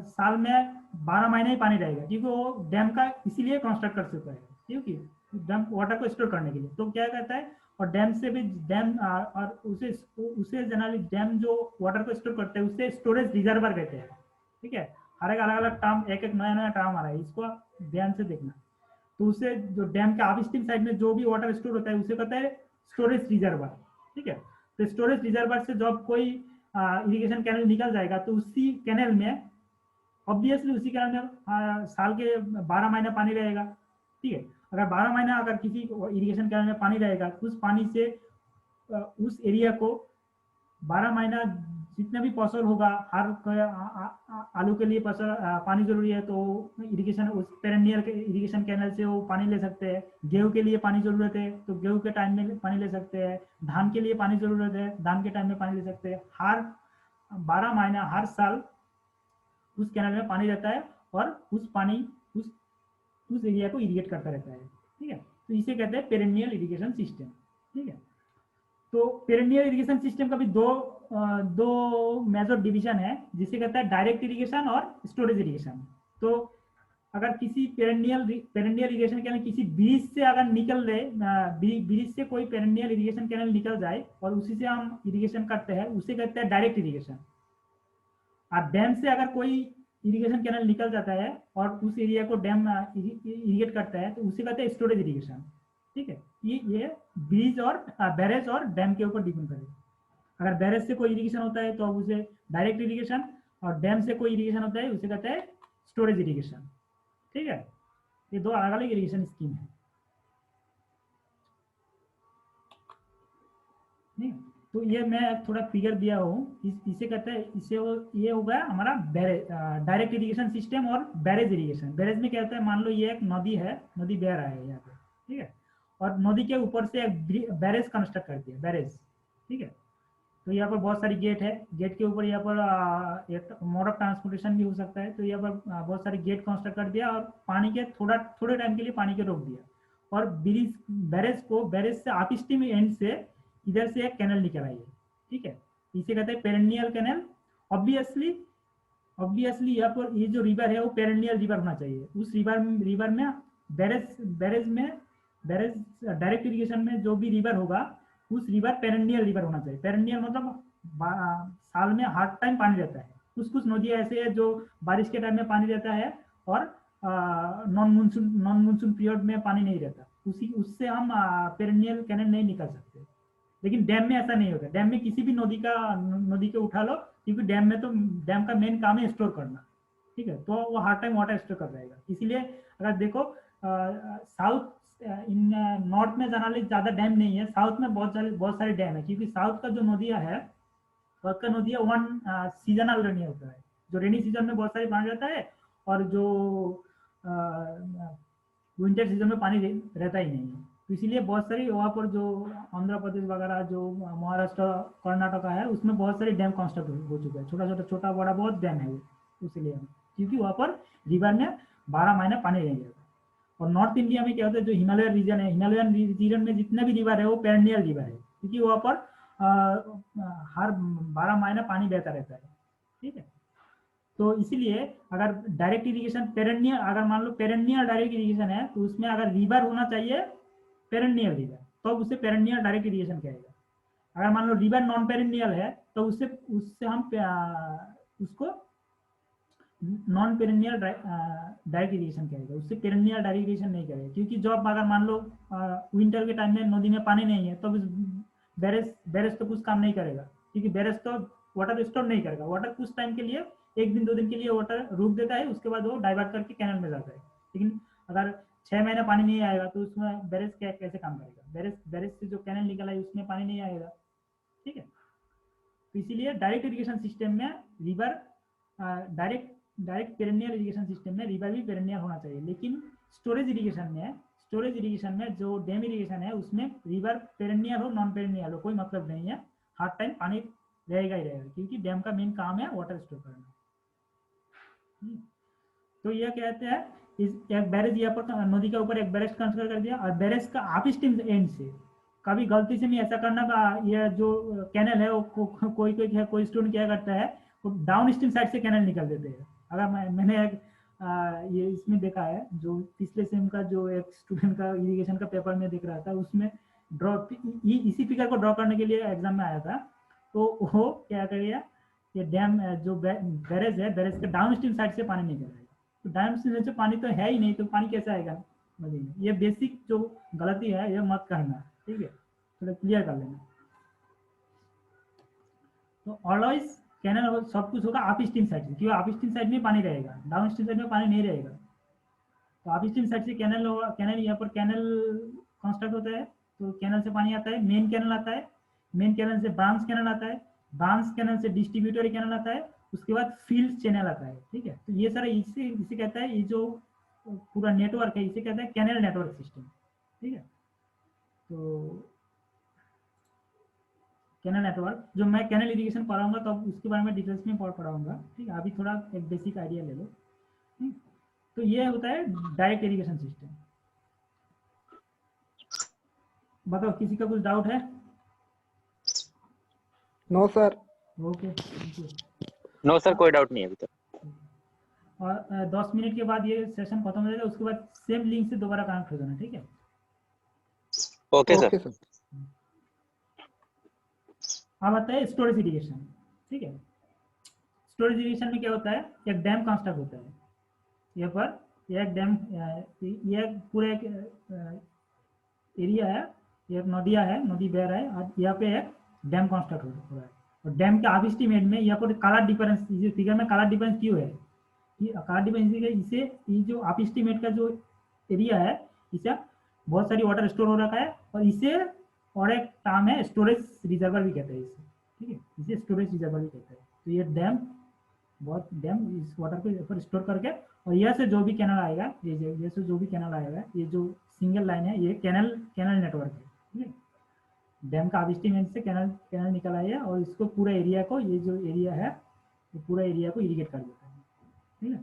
[SPEAKER 3] साल में 12 महीने ही पानी रहेगा, क्योंकि वो डैम का इसीलिए कंस्ट्रक्ट कर सकता है, क्योंकि डैम वाटर को स्टोर करने के लिए। तो क्या कहता है, और डैम से भी डैम और उसे जनरली डैम जो वाटर को स्टोर करते हैं उससे स्टोरेज रिजर्वर कहते हैं, ठीक है। हर एक अलग अलग टर्म, एक नया नया टर्म आ रहा है, इसको ध्यान से देखना। तो उसे जो डैम के अपस्ट्रीम साइड में जो भी वाटर स्टोर होता है उसे कहता है स्टोरेज रिजर्वर, ठीक है। तो स्टोरेज रिजर्वर से जब कोई इरिगेशन कैनल निकल जाएगा तो उसी कैनल में ऑब्वियसली उसी कैनल में साल के 12 महीने पानी रहेगा, ठीक है। अगर 12 महीना अगर किसी इरिगेशन कैनल में पानी रहेगा, उस पानी से उस एरिया को 12 महीना जितना भी फसल होगा, हर आलू के लिए फसल पानी जरूरी है तो इरिगेशन, उस पेरेनियल के इरिगेशन कैनल से वो पानी ले सकते हैं। गेहूं के लिए पानी जरूरत है तो गेहूं के टाइम में पानी ले सकते हैं। धान के लिए पानी जरूरत है, धान के टाइम में पानी ले सकते हैं। हर 12 महीना हर साल उस कैनल में पानी रहता है और उस पानी उस एरिया को इरिगेट करता रहता है, ठीक है। तो इसे कहते हैं पेरेनियल इरिगेशन सिस्टम, ठीक है। तो पेरेनियल इरिगेशन सिस्टम का भी दो मेजर डिवीजन है, जिसे कहता है डायरेक्ट इरिगेशन और स्टोरेज इरिगेशन। तो अगर किसी पेरेनियल इरिगेशन कैनल किसी ब्रिज से अगर निकल रहे, ब्रिज से कोई पेरेनियल इरिगेशन कैनल निकल जाए और उसी से हम इरिगेशन करते हैं, उसे कहते हैं डायरेक्ट इरिगेशन। और डैम से अगर कोई इरिगेशन कैनल निकल जाता है और उस एरिया को डैम इरिगेट करता है तो उसे कहते हैं स्टोरेज इरिगेशन, ठीक है। ये ब्रिज और बैरेज और डैम के ऊपर डिपेंड करेगा। अगर बैरेज से कोई इरिगेशन होता है तो अब उसे डायरेक्ट इरिगेशन, और डैम से कोई इरिगेशन होता है उसे कहते हैं स्टोरेज इरिगेशन, ठीक है। ये दो अलग अलग इरिगेशन स्कीम है, नहीं? तो ये मैं थोड़ा फिगर दिया हूँ, इसे कहते हैं, ये हो गया हमारा डायरेक्ट इरिगेशन सिस्टम और बैरेज इरिगेशन। बैरेज में क्या होता है, मान लो ये एक नदी है, नदी बह रहा है यहाँ पे, ठीक है, और नदी के ऊपर से एक बैरेज कंस्ट्रक्ट कर दिया, बैरेज, ठीक है। तो यहाँ पर बहुत सारी गेट है, गेट के ऊपर यहाँ पर एक मोड ऑफ ट्रांसपोर्टेशन भी हो सकता है। तो यहाँ पर बहुत सारे गेट कंस्ट्रक्ट कर दिया और पानी के थोड़े टाइम के लिए पानी के रोक दिया और बैरेज से आप स्ट्रीम एंड से इधर से एक कैनल निकल आई है, ठीक है, इसे कहते हैं पेरेनियल कैनल। ऑब्वियसली यहाँ पर ये जो रिवर है वो पेरेनियल रिवर होना चाहिए। उस रिवर में बैरेज डायरेक्ट इरिगेशन में जो भी रिवर होगा उस रिवर पेरेनियल रिवर होना चाहिए। पेरेनियल मतलब साल में हर टाइम पानी रहता है। कुछ नदियाँ ऐसे है जो बारिश के टाइम में पानी रहता है और नॉन मानसून पीरियड में पानी नहीं रहता, उससे हम पेरेनियल कैनल नहीं निकाल सकते। लेकिन डैम में ऐसा नहीं होता। डैम में किसी भी नदी के उठा लो, क्योंकि डैम में तो डैम का मेन काम है स्टोर करना, ठीक है, तो वो हर टाइम वाटर स्टोर कर रहेगा। इसीलिए अगर देखो साउथ इन नॉर्थ में जनरली ज़्यादा डैम नहीं है, साउथ में बहुत सारे डैम है, क्योंकि साउथ का जो नदियाँ है वन सीजनल रेनी होता है। जो रेनी सीजन में बहुत सारी पानी रहता है और जो विंटर सीजन में पानी रहता ही नहीं है। तो इसीलिए बहुत सारी वहाँ पर जो आंध्र प्रदेश वगैरह, जो महाराष्ट्र कर्नाटका है, उसमें बहुत सारे डैम कंस्ट्रक्ट हो चुके हैं। छोटा बड़ा बहुत डैम है वो, इसलिए क्योंकि वहाँ पर रिवर में 12 महीने पानी नहीं रहता। और नॉर्थ इंडिया में क्या होता है, जो हिमालयन रीजन है, हिमालयन रीजन में जितने भी रिवर है वो पेरेनियल रिवर है, क्योंकि वहाँ पर हर 12 महीने पानी बहता रहता है, ठीक है। तो इसीलिए अगर डायरेक्ट इरिगेशन पेरेनियल, अगर मान लो पेरेनियल डायरेक्ट इरिगेशन है, तो उसमें अगर रिवर होना चाहिए पेरेनियल रिवर, तो उसे पेरेनियल डायरेक्ट इरिगेशन कहेगा। अगर मान लो रिवर नॉन पेरेनियल है तो उससे हम उसको नॉन पेरेनियल डायरेक्ट इरिगेशन कहेगा, उससे पेरेनियल डायरेक्ट इरिगेशन नहीं करेगा। क्योंकि जब अगर मान लो विंटर के टाइम में नदी में पानी नहीं है, तो बैरेज तो कुछ काम नहीं करेगा, क्योंकि बैरेज तो वाटर स्टोर नहीं करेगा। वाटर कुछ टाइम के लिए, 1 दिन 2 दिन के लिए वाटर रुक देता है, उसके बाद वो डाइवर्ट करके कैनल में जाता है। लेकिन अगर 6 महीने पानी नहीं आएगा तो उसमें बैरेज कैसे काम करेगा? बैरेज से जो कैनल निकला है उसमें पानी नहीं आएगा, ठीक है। तो इसीलिए डायरेक्ट इरिगेशन सिस्टम में river direct perennial irrigation system में रिवर भी पेरेनियल होना चाहिए। लेकिन स्टोरेज इरिगेशन में जो डैम इरिगेशन है, उसमें रिवर पेरेनियल हो नॉन पेरेनियल हो कोई मतलब नहीं है, हर टाइम पानी रहेगा ही रहेगा, क्योंकि डैम का मेन काम है वाटर स्टोर करना। तो यह कहते हैं एक बैरेज यहाँ पर नदी के ऊपर एक बैरेज कंस्ट्रक्ट कर दिया, और बैरेज का आप स्ट्रीम एंड से कभी गलती से नहीं ऐसा करना का, यह जो कैनल है वो कोई स्टूडेंट क्या करता है, वो डाउन स्ट्रीम साइड से कैनल निकल देते हैं। अगर मैंने ये इसमें देखा है, जो पिछले सेम का जो एक स्टूडेंट का इरिगेशन का पेपर में देख रहा था, उसमें इसी फिगर को ड्रॉ करने के लिए एग्जाम में आया था। तो वो क्या करेगा, ये डैम जो बैरेज है, बैरेज के डाउन स्ट्रीम साइड से पानी निकल रहा है। तो डाउन स्ट्रीम से पानी तो है ही नहीं, तो पानी कैसे आएगा नदी में? ये बेसिक जो गलती है ये मत करना, ठीक है, थोड़ा क्लियर कर लेना। तो ऑलवेज कैनल सब कुछ होगा आप स्ट्रीम साइड से, क्योंकि आप स्ट्रीम साइड में पानी रहेगा, डाउन स्ट्रीम साइड में पानी नहीं रहेगा। तो आप स्ट्रीम साइड से कैनल होगा, यहाँ पर कैनल कंस्ट्रक्ट होता है, तो कैनल से पानी आता है, मेन कैनल आता है, मेन कैनल से ब्रांच कैनल आता है, ब्रांच कैनल से डिस्ट्रीब्यूटरी कैनल आता है, उसके बाद फील्ड चैनल आता है, ठीक है। तो ये सारा इसे कहता है, ये जो पूरा नेटवर्क है इसे कहता है कैनल नेटवर्क सिस्टम, ठीक है। तो कैनल नेटवर्क, जो मैं कैनल इरिगेशन पढ़ाऊंगा तो उसके बारे में डिटेल्स में पढ़ाऊंगा, ठीक है। अभी थोड़ा एक बेसिक आइडिया ले लो, ठीक। तो ये होता है डायरेक्ट इरिगेशन सिस्टम। बताओ किसी का कुछ डाउट है?
[SPEAKER 6] No sir.
[SPEAKER 3] Okay, thank you.
[SPEAKER 9] No sir, कोई डाउट नहीं है अभी तक।
[SPEAKER 3] और 10 मिनट के बाद ये सेशन खत्म हो जाएगा, उसके बाद सेम लिंक से दोबारा कनेक्ट हो जाना, ठीक है।
[SPEAKER 9] Okay
[SPEAKER 6] okay
[SPEAKER 9] sir.
[SPEAKER 6] सर।
[SPEAKER 3] अब आता है स्टोरेज इरिगेशन, ठीक है। स्टोरेज इरिगेशन में क्या होता है, एक डैम कंस्ट्रक्ट होता है। यहाँ पर एक डैम, ये पूरा एक एरिया है, एक नदिया है, नदी बह रहा है, और यहाँ पे एक डैम कंस्ट्रक्ट हो रहा है। और डैम के आप एस्टीमेट में यहाँ पर कलर डिफरेंस, इस फिगर में कलर डिफरेंस क्यों है? ये कलर डिफरेंस इसे, ये जो आप एस्टीमेट का जो एरिया है, इसे बहुत सारी वाटर स्टोर हो रखा है, और इसे और एक टर्म है स्टोरेज रिजर्वर भी कहते हैं इसे, ठीक है, इसे स्टोरेज रिजर्वर भी कहते हैं। तो ये डैम इस वाटर को ऊपर स्टोर करके, और यहाँ से जो भी कैनल आएगा, ये से जो भी कैनल आएगा, ये जो सिंगल लाइन है, ये कैनल नेटवर्क है, ठीक है। डैम का हार्वेस्टिंग से कैनल कैनल निकल आया और इसको पूरा एरिया को, ये जो एरिया है ये पूरा एरिया को इरिगेट कर देता है, ठीक है।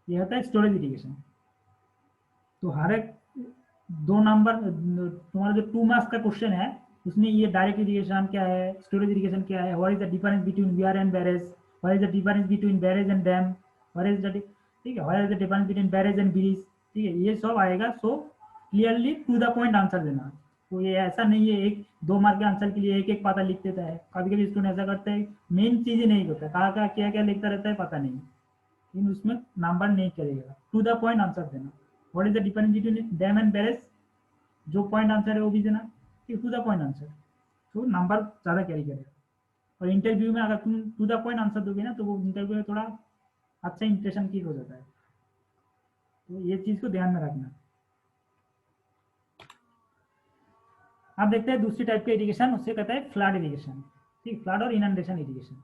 [SPEAKER 3] ये होता है स्टोरेज इरिगेशन। तो हर एक 2 नंबर तुम्हारा जो 2 मार्क्स का क्वेश्चन है उसमें ये डायरेक्ट इरिगेशन क्या है, स्टोरेज इरिगेशन क्या है, what is the difference between weir and barrage, what is the difference between barrage and dam, what is the, ठीक है, what is the difference between barrage and bridge, ठीक है, ये सब आएगा। So clearly to the point answer देना। तो ये ऐसा नहीं है एक 2 मार्क के आंसर के लिए एक एक पाता लिख देता है। कभी कभी स्टूडेंट ऐसा करते हैं, मेन चीजें नहीं होता, कहा क्या क्या लिखता रहता है पता नहीं, लेकिन उसमें नंबर नहीं करेगा। टू द पॉइंट आंसर देना। What is the difference between dam and barrage, जो पॉइंट आंसर है वो भी देना, टू द पॉइंट आंसर, तो नंबर ज़्यादा कैरी करेगा। और इंटरव्यू में अगर तुम टू द पॉइंट आंसर दोगे ना तो वो इंटरव्यू में थोड़ा अच्छा इंप्रेशन क्रिएट हो जाता है। तो ये चीज़ को ध्यान में रखना। अब देखते हैं दूसरी टाइप का इरिगेशन, उससे कहता है फ्लड इरिगेशन, ठीक, फ्लड और इनंडेशन इरिगेशन।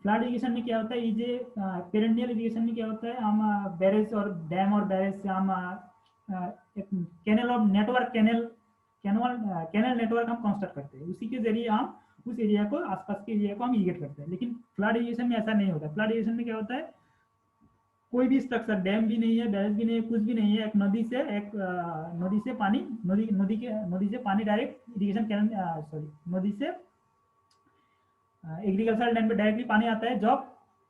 [SPEAKER 3] फ्लड इरिगेशन में क्या होता है, ये पेरेनियल इरिगेशन में क्या होता है, हम बैरेज और डैम और बैरेज से हम एक कैनल और नेटवर्क कैनल नेटवर्क हम कंस्ट्रक्ट करते हैं, उसी के जरिए हम उस एरिया को, आसपास के एरिया को हम इरिगेट करते हैं। लेकिन फ्लड इरिगेशन में ऐसा नहीं होता। फ्लड इरिगेशन में क्या होता है, कोई भी स्ट्रक्चर, डैम भी नहीं है, बैरेज भी नहीं है, कुछ भी नहीं है, एक नदी से पानी, नदी से पानी डायरेक्ट इरिगेशन कैनल, नदी से एग्रीकल्चरल लैंड पे डायरेक्टली पानी आता है जब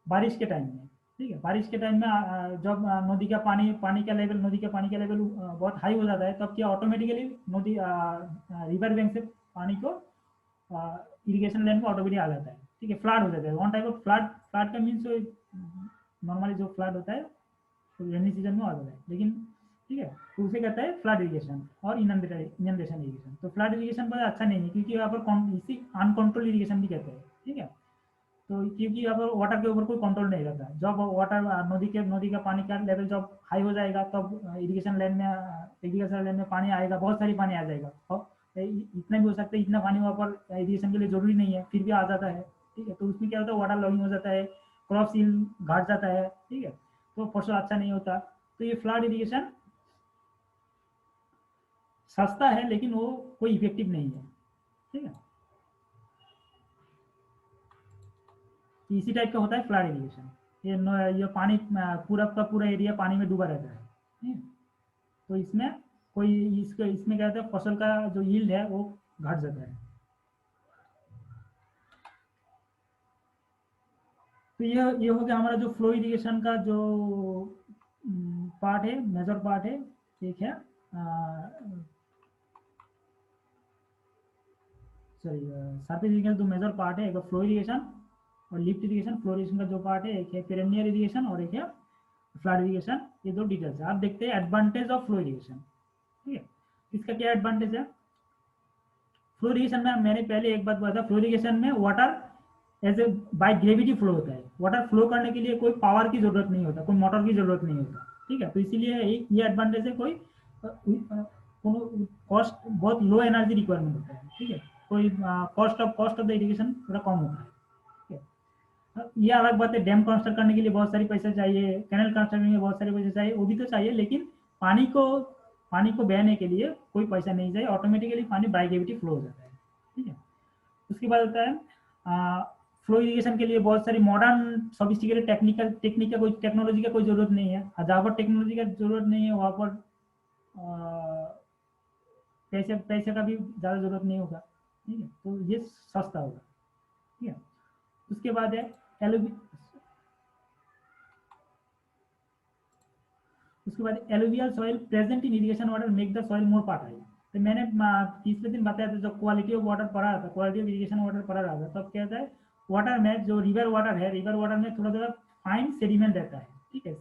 [SPEAKER 3] बारिश के टाइम में, ठीक है। बारिश के टाइम में जब नदी का पानी का लेवल बहुत हाई हो जाता है, तब क्या ऑटोमेटिकली नदी रिवर बैंक से पानी को इरिगेशन लैंड में ऑटोमेटिक आ जाता है, ठीक है। फ्लड हो जाता है, वन टाइप ऑफ फ्लड का मीन्स नॉर्मली जो फ्लड होता है तो रेनी सीजन में आ जाता है, लेकिन ठीक है, तो उसे कहता है फ्लड इरिगेशन और इनंडेशन इरिगेशन। तो फ्लड इरिगेशन बहुत अच्छा नहीं है, क्योंकि यहाँ पर इसी अनकंट्रोल इरिगेशन भी कहते हैं, ठीक है। तो क्योंकि यहाँ पर वाटर के ऊपर कोई कंट्रोल नहीं रहता। जब वाटर नदी का पानी का लेवल जब हाई हो जाएगा तब इरिगेशन लैंड में, एग्रीकल्चर लैंड में पानी आएगा, बहुत सारी पानी आ जाएगा, और इतना भी हो सकता है, इतना पानी वहाँ पर इरिगेशन के लिए जरूरी नहीं है, फिर भी आ जाता है, ठीक है। तो उसमें क्या होता है, वाटर लॉगिंग हो जाता है, क्रॉप सील घट जाता है, ठीक है, तो फसल अच्छा नहीं होता। तो ये फ्लड इरिगेशन सस्ता है लेकिन वो कोई इफेक्टिव नहीं है, ठीक है। इसी टाइप का होता है फ्लड इरिगेशन। ये पानी पूरा का पूरा एरिया पानी में डूबा रहता है, ठीक है। तो इसमें क्या होता है, फसल का जो यील्ड है वो घट जाता है। तो ये हो गया हमारा जो फ्लो इरिगेशन का जो पार्ट है, मेजर पार्ट है, एक है सरफेस इरिगेशन जो मेजर पार्ट है, एक फ्लो इरिगेशन और लिफ्ट इरिगेशन। फ्लो इरिगेशन का जो पार्ट है, एक है पेरेनियल इरिगेशन और एक है फ्लड इरिगेशन। ये दो डिटेल्स है। आप देखते हैं एडवांटेज ऑफ फ्लो इरिगेशन, ठीक है। इसका क्या एडवांटेज है, फ्लो इरिगेशन में मैंने पहले एक बात बताया, फ्लो इरिगेशन में water as a by gravity flow होता है। वाटर फ्लो करने के लिए कोई पावर की जरूरत नहीं होता, कोई मोटर की जरूरत नहीं होता, ठीक है। तो इसीलिए ये एडवांटेज है, कोई कॉस्ट बहुत लो एनर्जी रिक्वायरमेंट होता है, ठीक है। कोई कॉस्ट ऑफ द इरिगेशन थोड़ा कम होता है, ठीक है। ये अलग बात है, डैम कंस्ट्रक्ट करने के लिए बहुत सारी पैसा चाहिए, कैनल कंस्ट्रक्ट करने के लिए बहुत सारे पैसे चाहिए, वो भी तो चाहिए, लेकिन पानी को बहने के लिए कोई पैसा नहीं चाहिए, ऑटोमेटिकली पानी बाय ग्रेविटी फ्लो हो जाता है, ठीक है। उसके बाद होता है फ्लो इरिगेशन के लिए बहुत सारी मॉडर्न सोफिस्टिकेटेड टेक्नोलॉजी का कोई जरूरत नहीं है। जहाँ पर टेक्नोलॉजी का जरूरत नहीं है वहाँ पर पैसे का भी ज़्यादा जरूरत नहीं होगा, ठीक है। तो ये सस्ता होगा, ठीक है। उसके बाद है alluvial soil present in irrigation water make the soil more fertile. तो मैंने तीसरे दिन बताया था, जब क्वालिटी ऑफ वाटर पढ़ा था, क्वालिटी ऑफ इरिगेशन वाटर पढ़ा रहा था, तब क्या होता है, वाटर में जो रिवर वाटर है, रिवर वाटर में थोड़ा थोड़ा फाइन सेडिमेंट रहता है, ठीक है,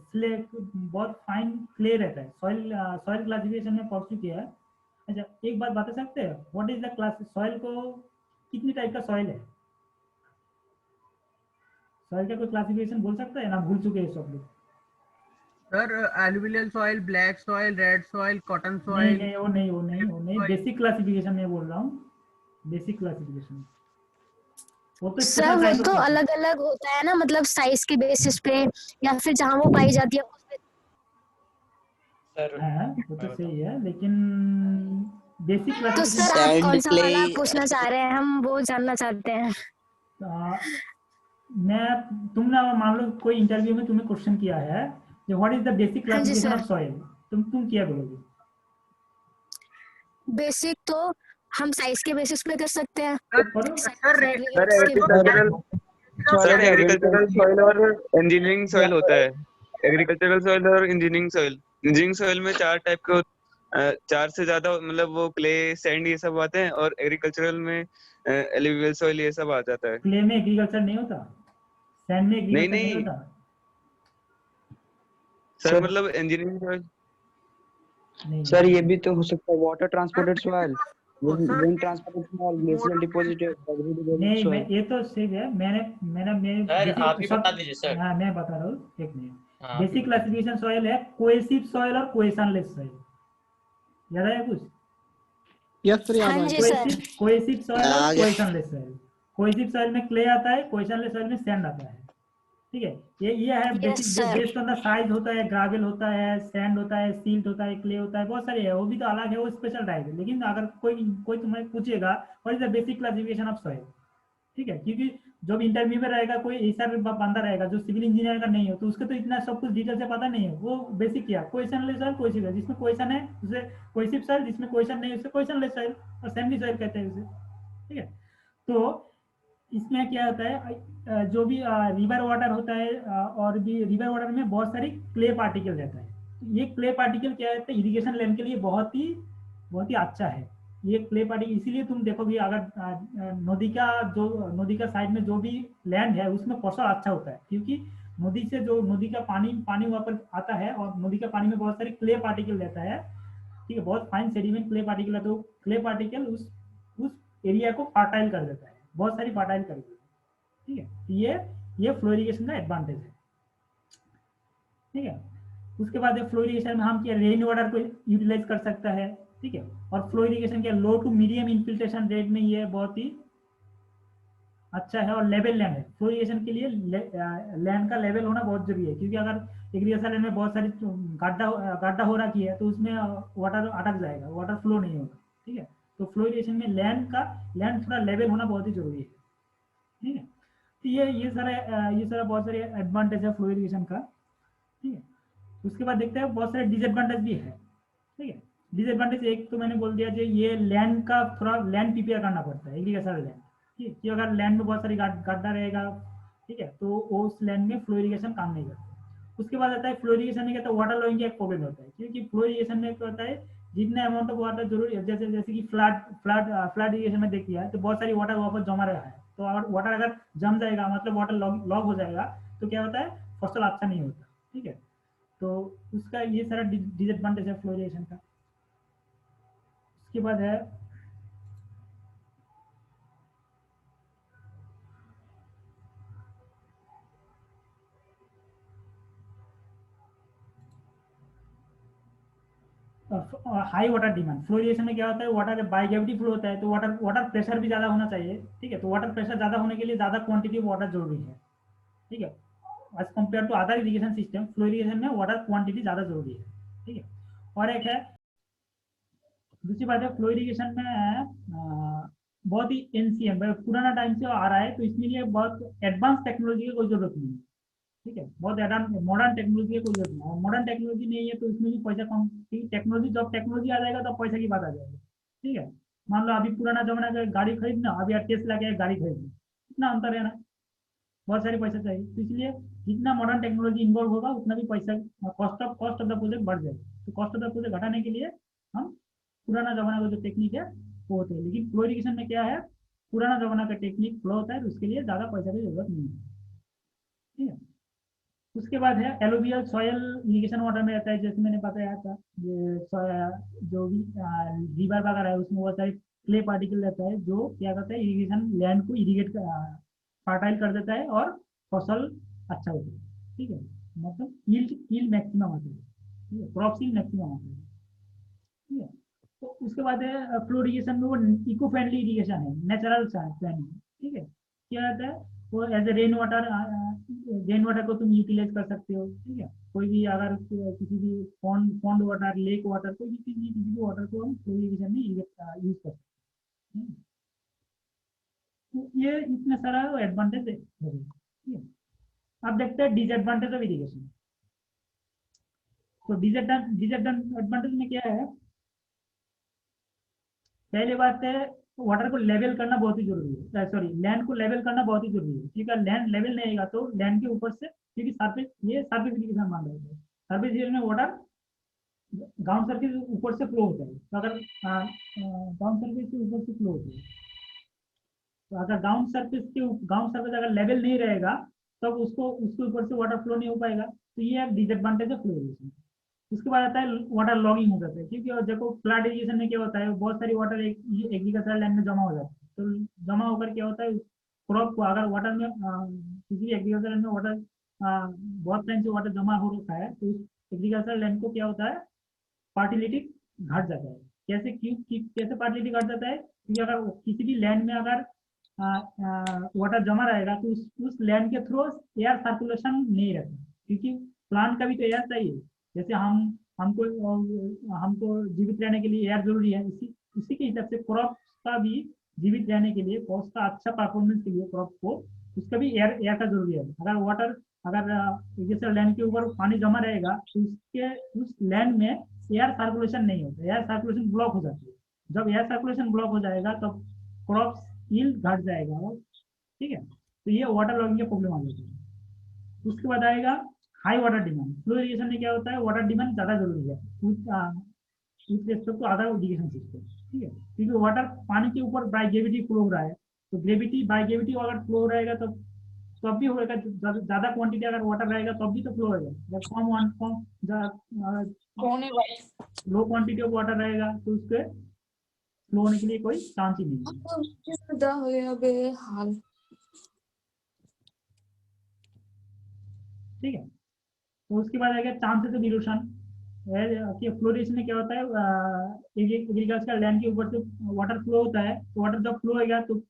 [SPEAKER 3] बहुत फाइन क्ले रहता है। सॉइल क्लासिफिकेशन में पढ़ चुके हैं। अच्छा, एक बात बता सकते हैं, what is the class, soil को कितनी टाइप का सॉइल है, सॉइल का कोई क्लासिफिकेशन बोल सकता है ना, भूल चुके हैं सब लोग।
[SPEAKER 4] Sir alluvial soil, black soil, red soil, cotton soil.
[SPEAKER 3] नहीं, वो नहीं, बेसिक क्लासिफिकेशन में बोल रहा हूँ, बेसिक क्लासिफिकेशन।
[SPEAKER 10] सर वो तो अलग अलग होता है ना, मतलब साइज के बेसिस पे या फिर जहाँ वो पाई जाती है उस पे।
[SPEAKER 3] वो तो सही है, लेकिन बेसिक
[SPEAKER 10] तो
[SPEAKER 3] क्लासिफिकेशन
[SPEAKER 10] सर आप कौन सा वाला पूछना चाह रहे हैं, हम वो जानना चाहते हैं।
[SPEAKER 3] तुम ना मान लो कोई इंटरव्यू में तुम्हें क्वेश्चन किया है कि व्हाट इज द बेसिक
[SPEAKER 10] हाँ जी
[SPEAKER 3] क्लासिफिकेशन
[SPEAKER 10] सर।
[SPEAKER 3] ऑफ सॉइल, तुम क्या बोलोगे?
[SPEAKER 10] बेसिक तो हम साइज के बेसिस पे कर सकते हैं।
[SPEAKER 3] करो।
[SPEAKER 10] Segregates के
[SPEAKER 11] सर एग्रीकल्चरल सॉइल और इंजीनियरिंग सॉइल होता है। एग्रीकल्चरल सॉइल और इंजीनियरिंग सॉइल में 4 टाइप के 4 से ज्यादा मतलब वो क्ले सैंड ये सब आते हैं, और एग्रीकल्चरल में एलुवियल सॉइल ये सब आ जाता है।
[SPEAKER 3] क्ले में एग्रीकल्चर नहीं होता, सैंड में एग्रीकल्चर नहीं होता
[SPEAKER 11] सर मतलब इंजीनियरिंग सॉइल।
[SPEAKER 3] नहीं।
[SPEAKER 12] सर ये भी तो हो सकता है water transported soil, wind transported soil, glacial deposited
[SPEAKER 3] नहीं, मैं ये तो सही है। मैंने
[SPEAKER 8] सर आप ही बता दीजिए सर।
[SPEAKER 3] हाँ मैं बता रहा हूँ, एक मिनट।
[SPEAKER 8] हाँ,
[SPEAKER 3] बेसिक क्लासिफिकेशन सॉइल है कोहेसिव सॉइल और कोहेशनलेस सॉइल। याद आया कुछ?
[SPEAKER 6] यस सर, याद
[SPEAKER 10] हाँ
[SPEAKER 6] आ
[SPEAKER 10] जी
[SPEAKER 6] गया।
[SPEAKER 10] सर।
[SPEAKER 3] कोहेसिव सॉइल
[SPEAKER 12] आ
[SPEAKER 3] और
[SPEAKER 12] गया।
[SPEAKER 3] कोहेशनलेस सॉइल। कोहेसिव सॉइल में क्ले आता है, कोहेशनलेस सॉइल में सैंड आता है। ठीक है, ये है basic.
[SPEAKER 10] Yes, sir.
[SPEAKER 3] Based on the size होता है, ग्रावेल होता है, सैंड होता है, सील्ट होता है, क्ले होता है, बहुत सारे है। वो भी तो अलग है, वो स्पेशल टाइप है। लेकिन अगर कोई तुम्हें पूछेगा what is the basic classification of soil, ठीक है, क्योंकि जब इंटरव्यू में रहेगा कोई ऐसा बंदा रहेगा जो सिविल इंजीनियर का नहीं हो, तो उसको तो इतना सब कुछ डिटेल से पता नहीं है। वो बेसिक क्या, क्वेश्चनलेस सॉइल, कोहेसिव है, जिसमें क्वेश्चन है उसे कोहेसिव सॉइल, जिसमें क्वेश्चन नहीं उसे क्वेश्चनलेस सॉइल, और सैंडी सॉइल कहते हैं उसे। ठीक है, तो इसमें क्या होता है, जो भी रिवर वाटर होता है, और भी रिवर वाटर में बहुत सारी क्ले पार्टिकल रहता है। ये क्ले पार्टिकल क्या है, इरिगेशन लैंड के लिए बहुत ही अच्छा है ये क्ले पार्टिकल। इसीलिए तुम देखोगे अगर नदी का साइड में जो भी लैंड है उसमें फसल अच्छा होता है, क्योंकि नदी का पानी वहाँ पर आता है, और नदी का पानी में बहुत सारी क्ले पार्टिकल रहता है। ठीक है, बहुत फाइन सेडिमेंट क्ले पार्टिकल है, तो क्ले पार्टिकल उस एरिया को फर्टाइल कर देता है, बहुत सारी फर्टाइल कर देता है। ठीक है, ये फ्लो इरिगेशन का एडवांटेज है। ठीक है, उसके बाद फ्लो इरिगेशन में हम क्या रेन वाटर को यूटिलाइज कर सकता है। ठीक है, और फ्लो इरिगेशन क्या लो टू मीडियम इनफिल्ट्रेशन रेट में ये बहुत ही अच्छा है, और लेवल लैंड है। फ्लो इरिगेशन के लिए लैंड का लेवल होना बहुत जरूरी है, क्योंकि अगर एग्रीकल्चर लैंड में बहुत सारी गड्ढा हो रखी है तो उसमें वाटर अटक जाएगा, वाटर फ्लो नहीं होगा। ठीक है, तो फ्लो इरिगेशन में लैंड थोड़ा लेवल होना बहुत ही जरूरी है। ठीक है, तो ये सारा बहुत सारे एडवांटेज है फ्लो इरिगेशन का। ठीक है, उसके बाद देखते हैं बहुत सारे डिसएडवांटेज भी है। ठीक है, डिसएडवांटेज एक तो मैंने बोल दिया कि ये लैंड का थोड़ा लैंड प्रिपेयर करना पड़ता है, एग्रीकल्चर लैंड। ठीक है, कि अगर लैंड में बहुत सारी गड्ढा रहेगा, ठीक है, तो उस लैंड में फ्लो इरिगेशन काम नहीं करता। उसके बाद आता है फ्लो इरिगेशन में क्या, तो वाटर लॉगिंग का एक प्रॉब्लम होता है, क्योंकि फ्लो इरिगेशन में क्या होता है, जितना अमाउंट ऑफ वाटर जरूरी है, जैसे कि फ्लड इरिगेशन में देखिए है, तो बहुत सारी वाटर वहाँ पर जमा रहा है, तो वाटर अगर जम जाएगा मतलब वाटर लॉग हो जाएगा, तो क्या होता है, फसल अच्छा नहीं होता। ठीक है, तो उसका ये सारा डिसएडवांटेज है फ्लो इरिगेशन का। उसके बाद है high water demand. Flow irrigation में क्या होता है, वाटर बाय ग्रेविटी फ्लो होता है, तो वाटर प्रेशर भी ज़्यादा होना चाहिए। ठीक है, तो वाटर प्रेशर ज़्यादा होने के लिए ज़्यादा क्वांटिटी ऑफ वाटर जरूरी है। ठीक है, as compare to other irrigation system, flow irrigation में वाटर क्वांटिटी ज़्यादा जरूरी है। ठीक है, और एक है दूसरी बात है, फ्लो इरिगेशन में बहुत ही एनसीएंट पुराना टाइम से आ रहा है, तो इसमें लिए बहुत एडवांस टेक्नोलॉजी की कोई जरूरत नहीं है। ठीक है, बहुत मॉडर्न टेक्नोलॉजी की कोई जरूरत नहीं है। मॉडर्न टेक्नोलॉजी नहीं है तो इसमें भी पैसा कम। टेक्नोलॉजी जब टेक्नोलॉजी आ जाएगा तो पैसा की बात आ जाएगी। ठीक है, मान लो अभी पुराना जमाना का गाड़ी खरीदना, अभी टेस्ला के गाड़ी खरीदना, इतना अंतर है ना, बहुत सारे पैसा चाहिए। तो इसलिए जितना मॉडर्न टेक्नोलॉजी इन्वॉल्व होगा उतना भी पैसा, कॉस्ट ऑफ द प्रोजेक्ट बढ़ जाएगा। तो कॉस्ट ऑफ द प्रोजेक्ट घटाने के लिए हम पुराना जमाना का जो टेक्निक है वो होते हैं। लेकिन फ्लो इरिगेशन में क्या है, पुराना जमाना का टेक्निक फ्लो होता है, तो उसके लिए ज़्यादा पैसा की जरूरत नहीं है। ठीक है, उसके बाद है एलुवियल सॉयल इरिगेशन वाटर में रहता है, जैसे मैंने बताया था, जो भी रिवर वगैरह है उसमें बहुत सारे क्ले पार्टिकल रहता है, जो क्या करता है, इरिगेशन लैंड को इरिगेट फर्टाइल कर देता है और फसल अच्छा होता है। ठीक है, मतलब यील्ड मैक्सिमम आता है। ठीक है, क्रॉप यील्ड मैक्सिमम आता है। ठीक है, तो उसके बाद है फ्लो इरिगेशन में वो इको फ्रेंडली इरिगेशन है, नेचुरल फ्रेंडली। ठीक है, क्या रहता है, वो as a rain water rain water को तुम यूटिलाइज कर सकते हो, ठीक है। कोई भी अगर किसी भी पॉन्ड वाटर, लेक वाटर, कोई भी किसी भी वाटर को हम फ्लो इरिगेशन में यूज कर सकते हैं। तो ये इतने सारा एडवांटेज है, ठीक है। अब देखते हैं डिसएडवांटेज ऑफ इरिगेशन। तो डिसएडवांटेज में क्या है, पहली बात है वाटर को लेवल करना बहुत ही जरूरी है, सॉरी लैंड को लेवल करना बहुत ही जरूरी है, ठीक है। लैंड लेवल नहीं रहेगा तो लैंड के ऊपर से, क्योंकि सरफेस, ये सरफेस इरिगेशन मान रहे हैं, सरफेस इरिगेशन में वाटर ग्राउंड सरफेस ऊपर से फ्लो होता है। तो अगर ग्राउंड सरफेस से ऊपर से फ्लो होता है, तो अगर ग्राउंड सरफेस अगर लेवल नहीं रहेगा तब उसके ऊपर से वाटर फ्लो नहीं हो पाएगा। तो ये है डिसएडवांटेज ऑफ फ्लो इरिगेशन। उसके बाद आता है वाटर लॉगिंग हो जाता है, क्योंकि देखो फ्लड इरिगेशन में क्या होता है, बहुत सारी वाटर एग्रीकल्चरल लैंड में जमा हो जाता है। तो जमा होकर क्या होता है, क्रॉप को अगर वाटर में किसी एग्रीकल्चर लैंड में वाटर बहुत टाइम से वाटर जमा हो रखा है, तो उस एग्रीकल्चर लैंड को क्या होता है, फर्टिलिटी घट जाता है। कैसे फर्टिलिटी घट जाता है, क्योंकि अगर किसी भी लैंड में अगर वाटर जमा रहेगा तो उस लैंड के थ्रू एयर सर्कुलेशन नहीं रहता, क्योंकि प्लांट का भी तो एयर चाहिए। जैसे हमको जीवित रहने के लिए एयर जरूरी है, उसी के हिसाब से क्रॉप का भी जीवित रहने के लिए, क्रॉप का अच्छा परफॉर्मेंस के लिए क्रॉप को उसका भी एयर का जरूरी है। अगर जैसे लैंड के ऊपर पानी जमा रहेगा तो उस लैंड में एयर सर्कुलेशन नहीं होता, एयर सर्कुलेशन ब्लॉक हो जाती है। जब एयर सर्कुलेशन ब्लॉक हो जाएगा तब क्रॉप यील्ड घट जाएगा, ठीक है। तो ये वाटर लॉगिंग के प्रॉब्लम आ जाती है। उसके बाद आएगा high water demand. Flow irrigation में क्या होता है, वाटर डिमांड ज्यादा जरूरी है with respect to other irrigation system, ठीक है। क्योंकि वाटर पानी के ऊपर बाय ग्रेविटी फ्लो हो रहा है, तो बाय ग्रेविटी अगर फ्लो रहेगा तब भी होगा। ज्यादा क्वांटिटी अगर वाटर रहेगा तब भी तो फ्लो होगा। जब लो क्वांटिटी ऑफ वाटर रहेगा तो उसके फ्लो होने के लिए कोई चांस ही नहीं है, ठीक है। तो उसके बाद आएगा चांसेस ऑफ इरोशन। फ्लोरेशन में क्या होता है, एग्रीकल्चर लैंड के ऊपर से वाटर फ्लो होता है, तो वाटर जब फ्लो होगा तो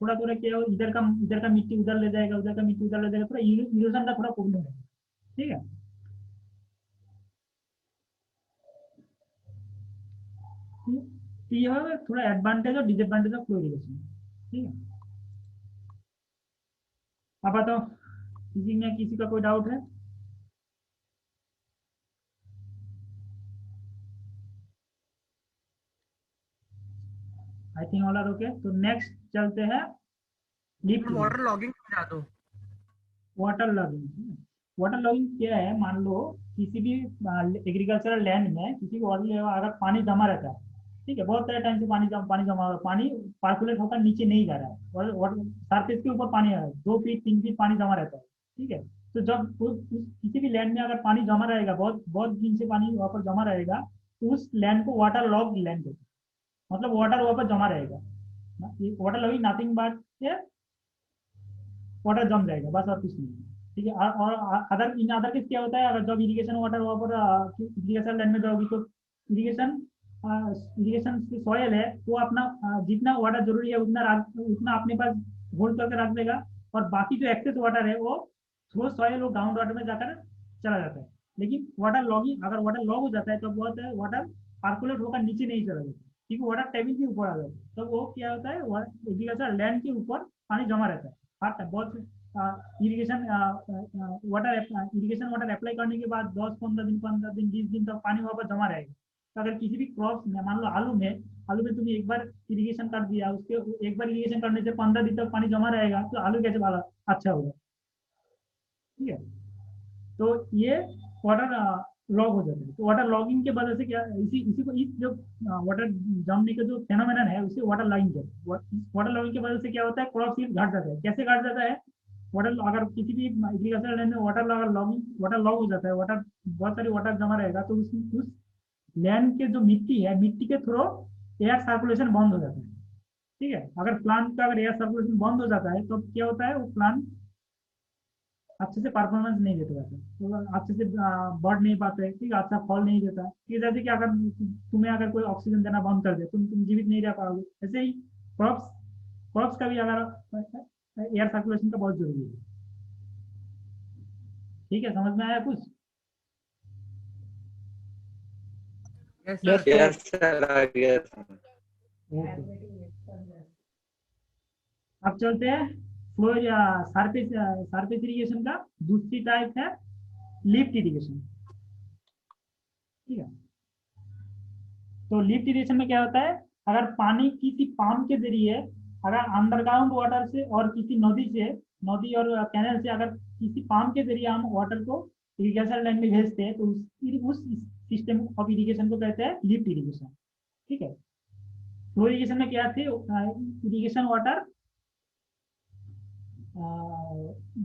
[SPEAKER 3] थोड़ा थोड़ा क्या हो, इधर का मिट्टी उधर ले जाएगा, उधर का मिट्टी उधर ले जाएगा, थोड़ा इरोशन का थोड़ा प्रॉब्लम है, ठीक है। तो ये थोड़ा एडवांटेज और डिसएडवांटेज ऑफ फ्लो इरिगेशन, ठीक है। अब बताओ किसी का कोई डाउट है? I think all are okay. तो नेक्स्ट चलते हैं
[SPEAKER 4] वाटर लॉगिंग समझा दो।
[SPEAKER 3] वाटर लॉगिंग क्या है, मान लो किसी भी एग्रीकल्चरल लैंड में किसी भी अगर पानी जमा रहता है, ठीक है, बहुत सारे टाइम से पानी जमा हुआ, पानी पार्कुलेट होकर नीचे नहीं जा रहा है और सरफेस के ऊपर पानी आ रहा है, 2 फीट 3 फीट पानी जमा रहता है, ठीक है। तो जब किसी भी लैंड में अगर पानी जमा रहेगा, बहुत दिन से पानी वहाँ पर जमा रहेगा, तो उस लैंड को वाटर लॉग लैंड कहते हैं। मतलब वाटर वहाँ पर जमा रहेगा। Water logging nothing but water जम जाएगा, बस और कुछ नहीं, ठीक है। और अदर केस क्या होता है, अगर जब इरिगेशन वाटर वहाँ पर इरिगेशन लैंड में जाओगी तो इरिगेशन सॉयल है वो अपना जितना वाटर जरूरी है उतना अपने पास होल्ड करके रख देगा, और बाकी जो एक्सेस वाटर है वो थ्रू सॉयल और ग्राउंड वाटर में जाकर चला जाता है। लेकिन अगर वाटर लॉग हो जाता है तो बहुत है वाटर पार्कुलेट होकर नीचे नहीं चला जाता, क्योंकि वाटर टेबल के ऊपर आ जाता है। तो वो क्या होता है, एग्रीकल्चर लैंड के ऊपर पानी जमा रहता है। बहुत इरिगेशन वाटर अप्लाई करने के बाद 10-15 दिन 20 दिन तक पानी वहाँ पर जमा रहेगा। तो अगर किसी भी क्रॉप में, मान लो आलू में तुमने एक बार इरिगेशन कर दिया, उसके एक बार इरिगेशन करने से 15 दिन तक पानी जमा रहेगा, तो आलू कैसे वाला अच्छा होगा, ठीक है। तो ये वाटर लॉग हो जाता है। तो वाटर लॉगिंग के वजह से क्या, इसी को जो वाटर जमने का जो फेनोमेनन है उसे वाटर लॉगिंग कहते हैं। वाटर लॉगिंग की वजह से क्या होता है, क्रॉप यील्ड घट जाता है। कैसे घट जाता है, वाटर अगर किसी भी एग्रीकल्चर लैंड में वाटर लॉग हो जाता है, वाटर बहुत सारी वाटर जमा रहेगा, तो उस लैंड के जो मिट्टी है, मिट्टी के थ्रू एयर सर्कुलेशन बंद हो जाता है, ठीक है। अगर प्लांट का एयर सर्कुलेशन बंद हो जाता है तो क्या होता है, वो प्लांट अच्छे से परफॉर्मेंस नहीं देते रहते, तो अच्छे से बढ़ नहीं पाते, ठीक है, अच्छा फल नहीं देता। ठीक है, जैसे कि अगर तुम्हें अगर कोई ऑक्सीजन देना बंद कर दे, तुम जीवित नहीं रह पाओगे। ऐसे ही क्रॉप्स का भी अगर एयर सर्कुलेशन का बहुत जरूरी है। ठीक है, समझ में आया कुछ?
[SPEAKER 9] यस सर आ गया।
[SPEAKER 3] ओके, अब चलते हैं फ्लो या सरफेस इरिगेशन का दूसरी टाइप है लिफ्ट इरिगेशन। ठीक है, तो लिफ्ट इरिगेशन में क्या होता है, अगर पानी किसी पंप के जरिए अगर अंडरग्राउंड वाटर से और किसी नदी और कैनल से अगर किसी पंप के जरिए हम वाटर को इरिगेशन लाइन में भेजते हैं तो उस सिस्टम ऑफ इरिगेशन को कहते हैं लिफ्ट इरिगेशन। ठीक है, फ्लो इरिगेशन में क्या थे, irrigation water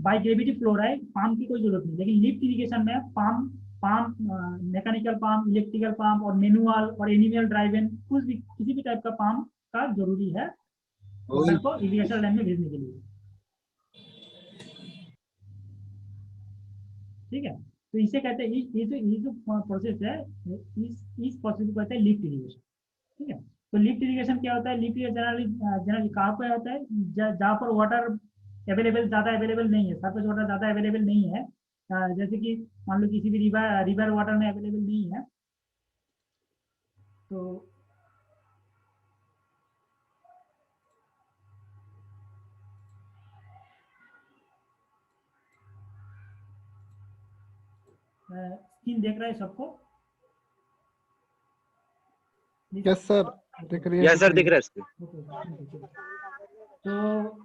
[SPEAKER 3] bye gravity flow रहा है, पंप की कोई जरूरत नहीं। लेकिन लिफ्ट इरिगेशन में pump mechanical pump, electrical pump और मैनुअल और एनिमल ड्राइवन कुछ भी किसी भी टाइप का पंप का जरूरी है वाटर को इरिगेशन लाइन में भेजने के लिए। ठीक है, तो इसे कहते हैं ये जो प्रोसेस है इस प्रोसेस को कहते हैं लिफ्ट इरिगेशन। ठीक है, तो लिफ्ट इरिगेशन क्या होता है, लिफ्ट इरिगेशन जनरली कहाँ पे होता है, जहाँ पर वाटर ज़्यादा अवेलेबल नहीं है, सरफेस वाटर ज़्यादा अवेलेबल नहीं है, जैसे कि मान लो किसी भी रिवर वाटर में अवेलेबल नहीं है, तो स्क्रीन देख रहा है सबको?
[SPEAKER 6] यस सर, दिख रही है।
[SPEAKER 9] यस सर दिख रहा है।
[SPEAKER 3] तो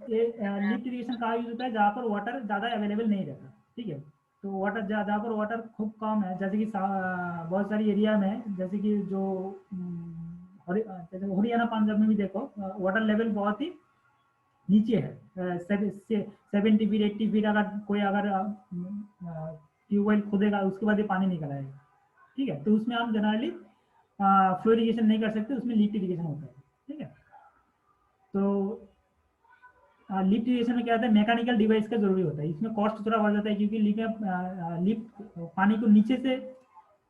[SPEAKER 3] ये लिफ्ट इरिगेशन कहाँ यूज होता है, जहाँ पर वाटर ज़्यादा अवेलेबल नहीं रहता। ठीक है, तो वाटर जहाँ पर वाटर खूब कम है, जैसे कि बहुत सारी एरिया में, जैसे कि जो हरियाणा पंजाब में भी देखो वाटर लेवल बहुत ही नीचे है, 70 फीट 80 फीट, अगर कोई ट्यूबवेल खोदेगा उसके बाद ये पानी निकल आएगा। ठीक है, तो उसमें हम जनरली फ्लो इरिगेशन नहीं कर सकते, उसमें लिफ्ट इरिगेशन होता है। ठीक है, तो लिफ्ट इरिगेशन में क्या होता है, मैकेनिकल डिवाइस का जरूरी होता है, इसमें कॉस्ट थोड़ा बढ़ जाता है क्योंकि लिफ्ट पानी को नीचे से,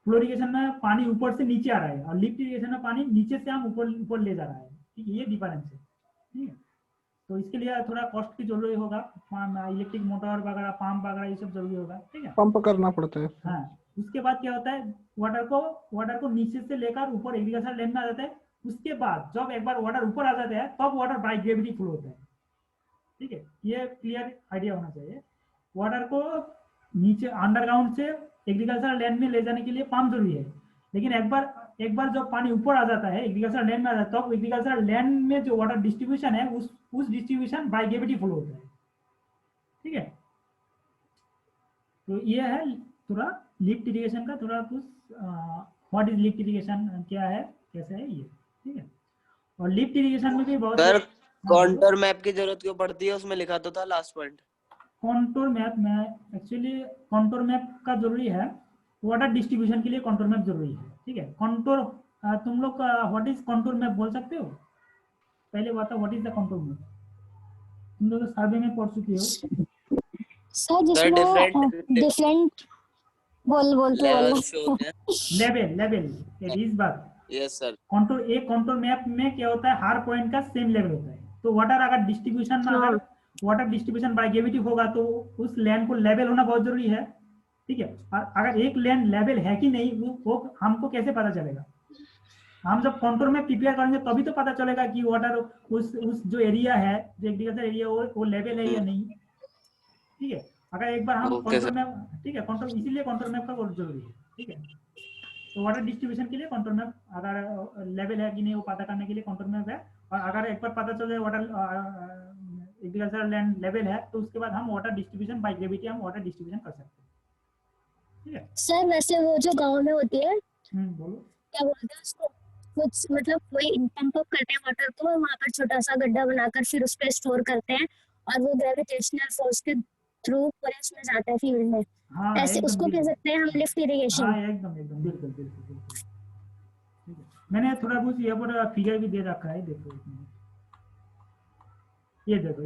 [SPEAKER 3] फ्लो इरिगेशन में पानी ऊपर से नीचे आ रहा है और लिफ्ट इरिगेशन में पानी नीचे से हम ऊपर ले जा रहा है। ठीक है, ये डिफरेंस है। ठीक है, तो इसके लिए थोड़ा कॉस्ट की जरूरी होगा, इलेक्ट्रिक मोटर वगैरह, पंप वगैरह ये सब जरूरी होगा। ठीक है,
[SPEAKER 6] पंप करना पड़ता है।
[SPEAKER 3] हाँ, उसके बाद क्या होता है, वाटर को नीचे से लेकर ऊपर एग्रीकल्चर लैंड में आ जाता है। उसके बाद जब एक बार वाटर ऊपर आ जाता है तब वाटर बाय ग्रेविटी फ्लो होता है। ठीक है, ये क्लियर आइडिया होना चाहिए। वाटर को नीचे अंडरग्राउंड से एग्रीकल्चर लैंड में ले जाने के लिए पंप जरूरी है, लेकिन एक बार जब पानी ऊपर आ जाता है, एग्रीकल्चर लैंड में आ जाता है, तो एग्रीकल्चर लैंड में जो वाटर डिस्ट्रीब्यूशन है उस डिस्ट्रीब्यूशन बाय ग्रेविटी फ्लो होता है। ठीक है, तो ये है थोड़ा लिफ्ट इरिगेशन का थोड़ा कुछ, व्हाट इज लिफ्ट इरिगेशन, क्या है, कैसे है ये। ठीक है, और लिफ्ट इरिगेशन में भी बहुत
[SPEAKER 13] सर कॉन्टूर मैप की जरूरत क्यों पड़ती है, उसमें लिखा तो था लास्ट पॉइंट।
[SPEAKER 3] कॉन्टूर मैप में एक्चुअली कॉन्टूर मैप का जरूरी है, वाटर डिस्ट्रीब्यूशन के लिए कॉन्टूर मैप जरूरी है। ठीक है, कॉन्टूर तुम लोग व्हाट इज कॉन्टूर मैप बोल सकते हो? पहले बताओ what is the contour map, तुम लोग सर्वे में पढ़ चुकी हो।
[SPEAKER 10] सर जिसमें डिफरेंट
[SPEAKER 3] लेवल इस बात।
[SPEAKER 13] यस सर,
[SPEAKER 3] कॉन्टूर मैप में क्या होता है, हर पॉइंट का सेम लेवल होता है। तो वाटर अगर डिस्ट्रीब्यूशन में अगर वाटर डिस्ट्रीब्यूशन बाय ग्रेविटी होगा तो उस लैंड को लेवल होना बहुत जरूरी है। ठीक है, अगर एक लैंड लेवल है कि नहीं वो हमको कैसे पता चलेगा? हम जब कॉन्टूर में प्रिपेयर करेंगे तभी तो पता चलेगा कि वाटर उस जो एरिया है, जो एग्रीकल्चर एरिया वो लेवल है या नहीं। ठीक है, अगर एक बार हम कॉन्टूर मैप, ठीक है, कॉन्टूर इसीलिए कॉन्टूर मैप का बहुत जरूरी है। ठीक है, तो वाटर डिस्ट्रीब्यूशन के लिए कॉन्टूर मैप, अगर लेवल है कि नहीं वो पता करने के लिए कॉन्टूर मैप है। और अगर एक बार पता चल जाए वाटर एग्रीकल्चर लैंड लेवल है तो उसके बाद हम वाटर डिस्ट्रीब्यूशन बाय ग्रेविटी हम वाटर डिस्ट्रीब्यूशन कर सकते हैं। ठीक है
[SPEAKER 10] सर, वैसे वो जो गांव में होती है,
[SPEAKER 3] बोलो
[SPEAKER 10] क्या बोलते हैं उसको, कुछ मतलब कोई पंप अप करते हैं वाटर को, वहाँ पर छोटा सा गड्ढा बनाकर फिर उस पे स्टोर करते हैं और वो ग्रेविटेशनल फोर्स के थ्रू पूरे उसमें जाता है फील्ड में।
[SPEAKER 3] हाँ,
[SPEAKER 10] ऐसे उसको कह सकते हैं हम लिफ्ट इरिगेशन।
[SPEAKER 3] हाँ, एकदम बिल्कुल। ठीक है, मैंने थोड़ा कुछ यहाँ पर फिगर भी दे रखा है, देखो ये देखो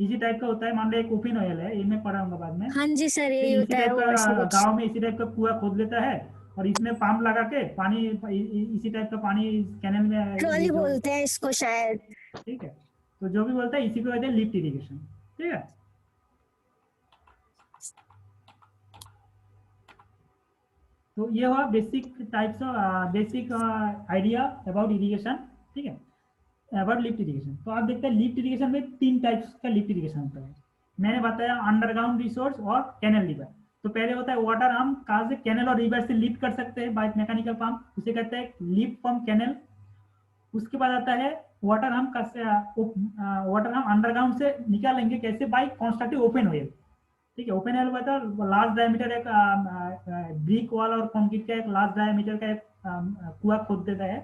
[SPEAKER 3] इसी टाइप का होता है। मान लो एक ओपन ऑयल है, ये मैं पढ़ाऊंगा बाद में।
[SPEAKER 10] हाँ जी सर, ये होता है वो
[SPEAKER 3] गांव में इसी टाइप का कुआं खोद लेता है और इसमें पंप लगा के पानी, इसी टाइप का पानी कैनल में,
[SPEAKER 10] ट्रॉली बोलते हैं इसको शायद।
[SPEAKER 3] ठीक है, तो जो भी बोलता है इसी को कहते हैं लिफ्ट इरिगेशन। ठीक है, तो ये हुआ basic types of basic idea about irrigation, ठीक है, अबाउट लिफ्ट इरिगेशन। तो आप देखते हैं लिफ्ट इरिगेशन में 3 टाइप्स का लिफ्ट इरिगेशन होता है। मैंने बताया अंडरग्राउंड रिसोर्स और कैनल रिवर। तो पहले होता है वाटर हम कहाँ से कैनल और रिवर से लिफ्ट कर सकते हैं बाय मैकेनिकल पंप, उसे कहते हैं लिफ्ट फ्रॉम कैनल। उसके बाद आता है वाटर हम अंडरग्राउंड से निकालेंगे कैसे, बाय कंस्ट्रक्टिव ओपन वेल, ठीक है। ओपन वेल बता लार्ज डायमीटर एक ब्रिक वॉल और कंक्रीट का एक लार्ज डायमीटर का एक कुआं खोद देता है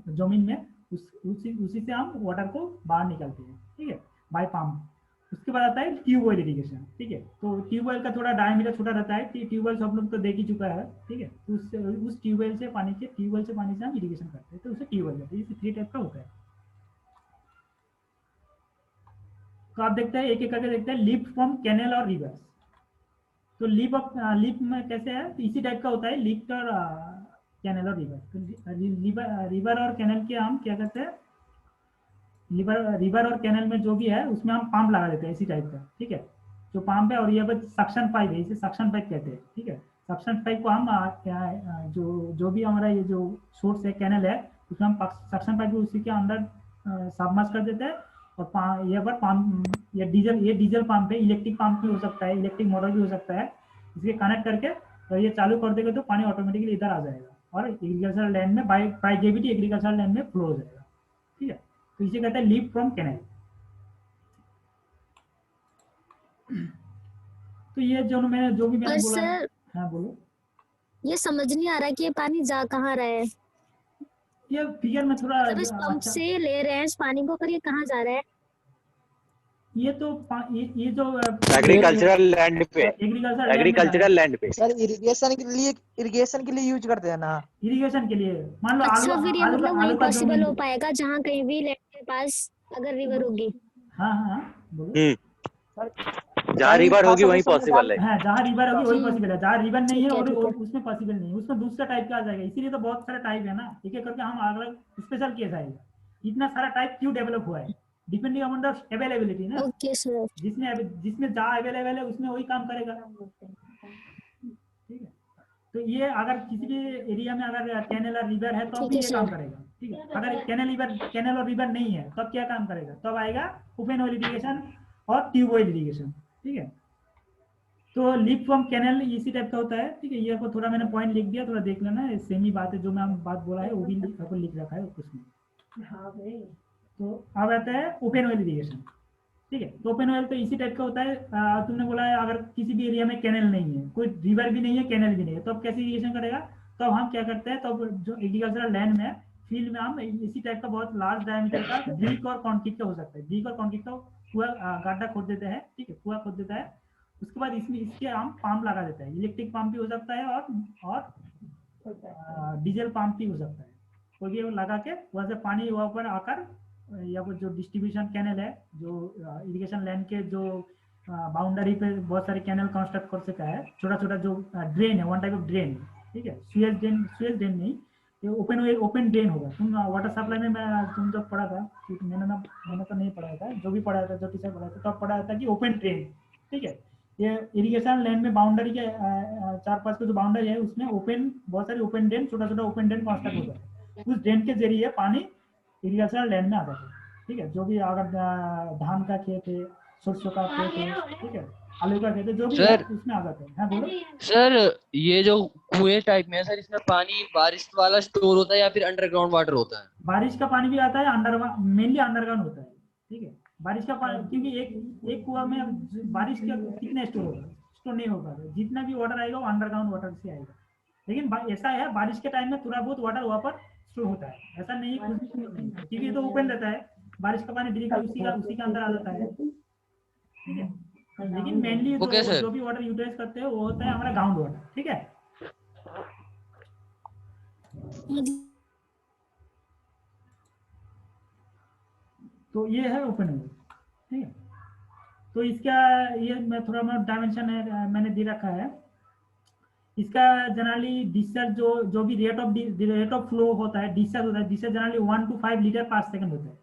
[SPEAKER 3] जमीन में, उसी से हम वाटर को बाहर निकालते हैं, ठीक है, बाय पंप। उसके बाद आता है ट्यूबवेल इरिगेशन, ठीक है। तो ट्यूबवेल का थोड़ा डायमीटर छोटा रहता है, ट्यूबवेल सब लोग तो देख ही चुका है, ठीक है। तो उस ट्यूबवेल से पानी से हम इरिगेशन करते हैं, तो उसे ट्यूबवेल कहते हैं। 3 टाइप का होता है। तो आप देखते हैं एक एक करके देखते हैं लिफ्ट फ्रॉम कैनल और रिवर्स। तो लिफ्ट में कैसे है, तो इसी टाइप का होता है लिफ्ट और कैनल और रिवर। तो रिवर और कैनल के हम क्या करते हैं, रिवर और कैनल में जो भी है उसमें हम पंप लगा देते हैं इसी टाइप का, ठीक है। जो पंप है और ये सक्शन पाइप है, इसे सक्शन पाइप कहते हैं, ठीक है। सक्शन पाइप को हम जो भी हमारा ये जो सोर्स है कैनल है उसमें हम सक्शन पाइप को उसी के अंदर सबमर्ज कर देते हैं। और ये पर पंप ये डीजल पंप है, इलेक्ट्रिक पंप भी हो सकता है, इलेक्ट्रिक मोटर भी हो सकता है। इसके कनेक्ट करके और ये चालू कर देगा तो पानी ऑटोमेटिकली इधर आ जाएगा और एग्रीकल्चरल लैंड में बाय ग्रेविटी एग्रीकल्चरल लैंड में फ्लो हो जाएगा, ठीक है। तो इसे कहते हैं लिफ्ट फ्रॉम कैनल। तो ये जो भी मैंने बोला, हाँ बोलो।
[SPEAKER 10] ये समझ नहीं आ रहा कि ये पानी जा कहाँ रहा है।
[SPEAKER 3] ये फिगर में थोड़ा
[SPEAKER 10] इस पंप से ले रहे हैं इस पानी को, पर ये कहाँ जा रहा है?
[SPEAKER 3] ये तो ये जो
[SPEAKER 9] एग्रीकल्चरल लैंड पे
[SPEAKER 7] सर इरिगेशन के लिए यूज करते हैं ना।
[SPEAKER 3] इरिगेशन के लिए मान लो
[SPEAKER 10] अच्छा, फिर ये मतलब वही पॉसिबल हो पाएगा जहाँ कहीं भी लैंड के पास अगर रिवर होगी।
[SPEAKER 3] हाँ हाँ बोलो।
[SPEAKER 9] जहाँ रिवर होगी वही पॉसिबल है।
[SPEAKER 3] हाँ, जहाँ रिवर होगी वही पॉसिबल है, जहाँ रिवर नहीं है और उसमें पॉसिबल नहीं है, उसमें दूसरा टाइप का आ जाएगा। इसीलिए तो बहुत सारा टाइप है ना, एक एक करके हम अलग स्पेशल किया जाएगा। इतना सारा टाइप क्यों डेवलप हुआ है, डिपेंडिंग ऑन द अवेलेबिलिटी ना।
[SPEAKER 10] Okay sir.
[SPEAKER 3] जिसमें जहाँ अवेलेबल है उसमें वही काम करेगा, ठीक है। तो ये अगर किसी भी एरिया में अगर कैनल और रिवर है तो भी ये काम करेगा, ठीक है। अगर कैनल और रिवर नहीं है तब क्या काम करेगा, तब आएगा ओपन वेल इरिगेशन और ट्यूबवेल इरिगेशन, ठीक है। तो लिफ्ट फ्रॉम कैनल इसी टाइप का होता है, ठीक है। ये आपको थोड़ा मैंने पॉइंट लिख दिया, थोड़ा देख लेना, सेम ही बात है जो मैं बात बोला है वो भी आपको लिख रखा है उसमें। तो अब आता है ओपन वेल इरिगेशन, ठीक है। तो ओपन वेल तो इसी टाइप का होता है। तुमने बोला है अगर किसी भी एरिया में कैनल नहीं है, कोई रिवर भी नहीं है, कैनल भी नहीं है, तो अब कैसे इरिगेशन करेगा। तो अब हम क्या करते हैं, तो जो एग्रीकल्चरल लैंड में फील्ड में हम इसी टाइप का बहुत लार्ज डायमीटर का ब्रिक और कंक्रीट का हो सकता है, ब्रिक और कंक्रीट का कुआं गड्ढा खोद देते हैं, ठीक है, कुआं खोद देता है। उसके बाद इसके हम पंप लगा देते हैं, इलेक्ट्रिक पंप भी हो सकता है और डीजल पंप भी हो सकता है। तो ये लगा के वहाँ से पानी वहाँ पर आकर या वो जो डिस्ट्रीब्यूशन कैनल है, जो इरिगेशन लैंड के जो बाउंड्री पे बहुत सारे कैनल कंस्ट्रक्ट कर सका है, छोटा छोटा जो ड्रेन है, वन टाइप ऑफ ड्रेन, ठीक है। स्वेज ड्रेन नहीं, ये ओपन ड्रेन होगा। तुम वाटर सप्लाई में तुम जब पढ़ा था, मैंने तो नहीं पढ़ाया था, जो भी पढ़ाया था, जो टीचर पढ़ाया था तब पढ़ाया था कि ओपन ड्रेन, ठीक है। ये इरिगेशन लैंड में बाउंड्री के 4-5 के जो बाउंड्री है उसमें बहुत सारी ओपन ड्रेन, छोटा छोटा ओपन ड्रेन कंस्ट्रक्ट होता है। उस ड्रेन के जरिए पानी इरिगेशन लैंड में आता है, ठीक है। जो भी अगर धान का खेत है, सरसों का खेत है, ठीक है, आलू का खेत है, जो भी है उसमें आ जाता है। हाँ बोलो
[SPEAKER 14] सर, ये जो कुएं टाइप में है सर, इसमें पानी बारिश वाला स्टोर होता है या फिर अंडरग्राउंड वाटर होता है?
[SPEAKER 3] बारिश का पानी भी आता है, मेनली अंडरग्राउंड होता है, ठीक है। बारिश का पानी, क्योंकि एक कुआं में बारिश का कितना स्टोर होगा, स्टोर नहीं होगा। जितना भी वाटर आएगा वो अंडरग्राउंड वाटर से आएगा। लेकिन ऐसा है बारिश के टाइम में थोड़ा बहुत वाटर वहाँ पर स्टोर होता है, ऐसा नहीं क्योंकि ये तो ओपन रहता है, बारिश का पानी डायरेक्ट उसी के अंदर आ जाता है, ठीक है। लेकिन मेनली जो भी वाटर यूटिलाइज करते हैं वो होता है हमारा ग्राउंड वाटर, ठीक है। तो ये है ओपन वेल, ठीक है। तो इसका ये मैं थोड़ा बहुत डायमेंशन है मैंने दे रखा है। इसका जनरली डिस्चार्ज जो भी रेट ऑफ फ्लो होता है, डिस्चार्ज होता है, डिस्चार्ज जनरली 1 to 5 लीटर पर सेकंड होता है,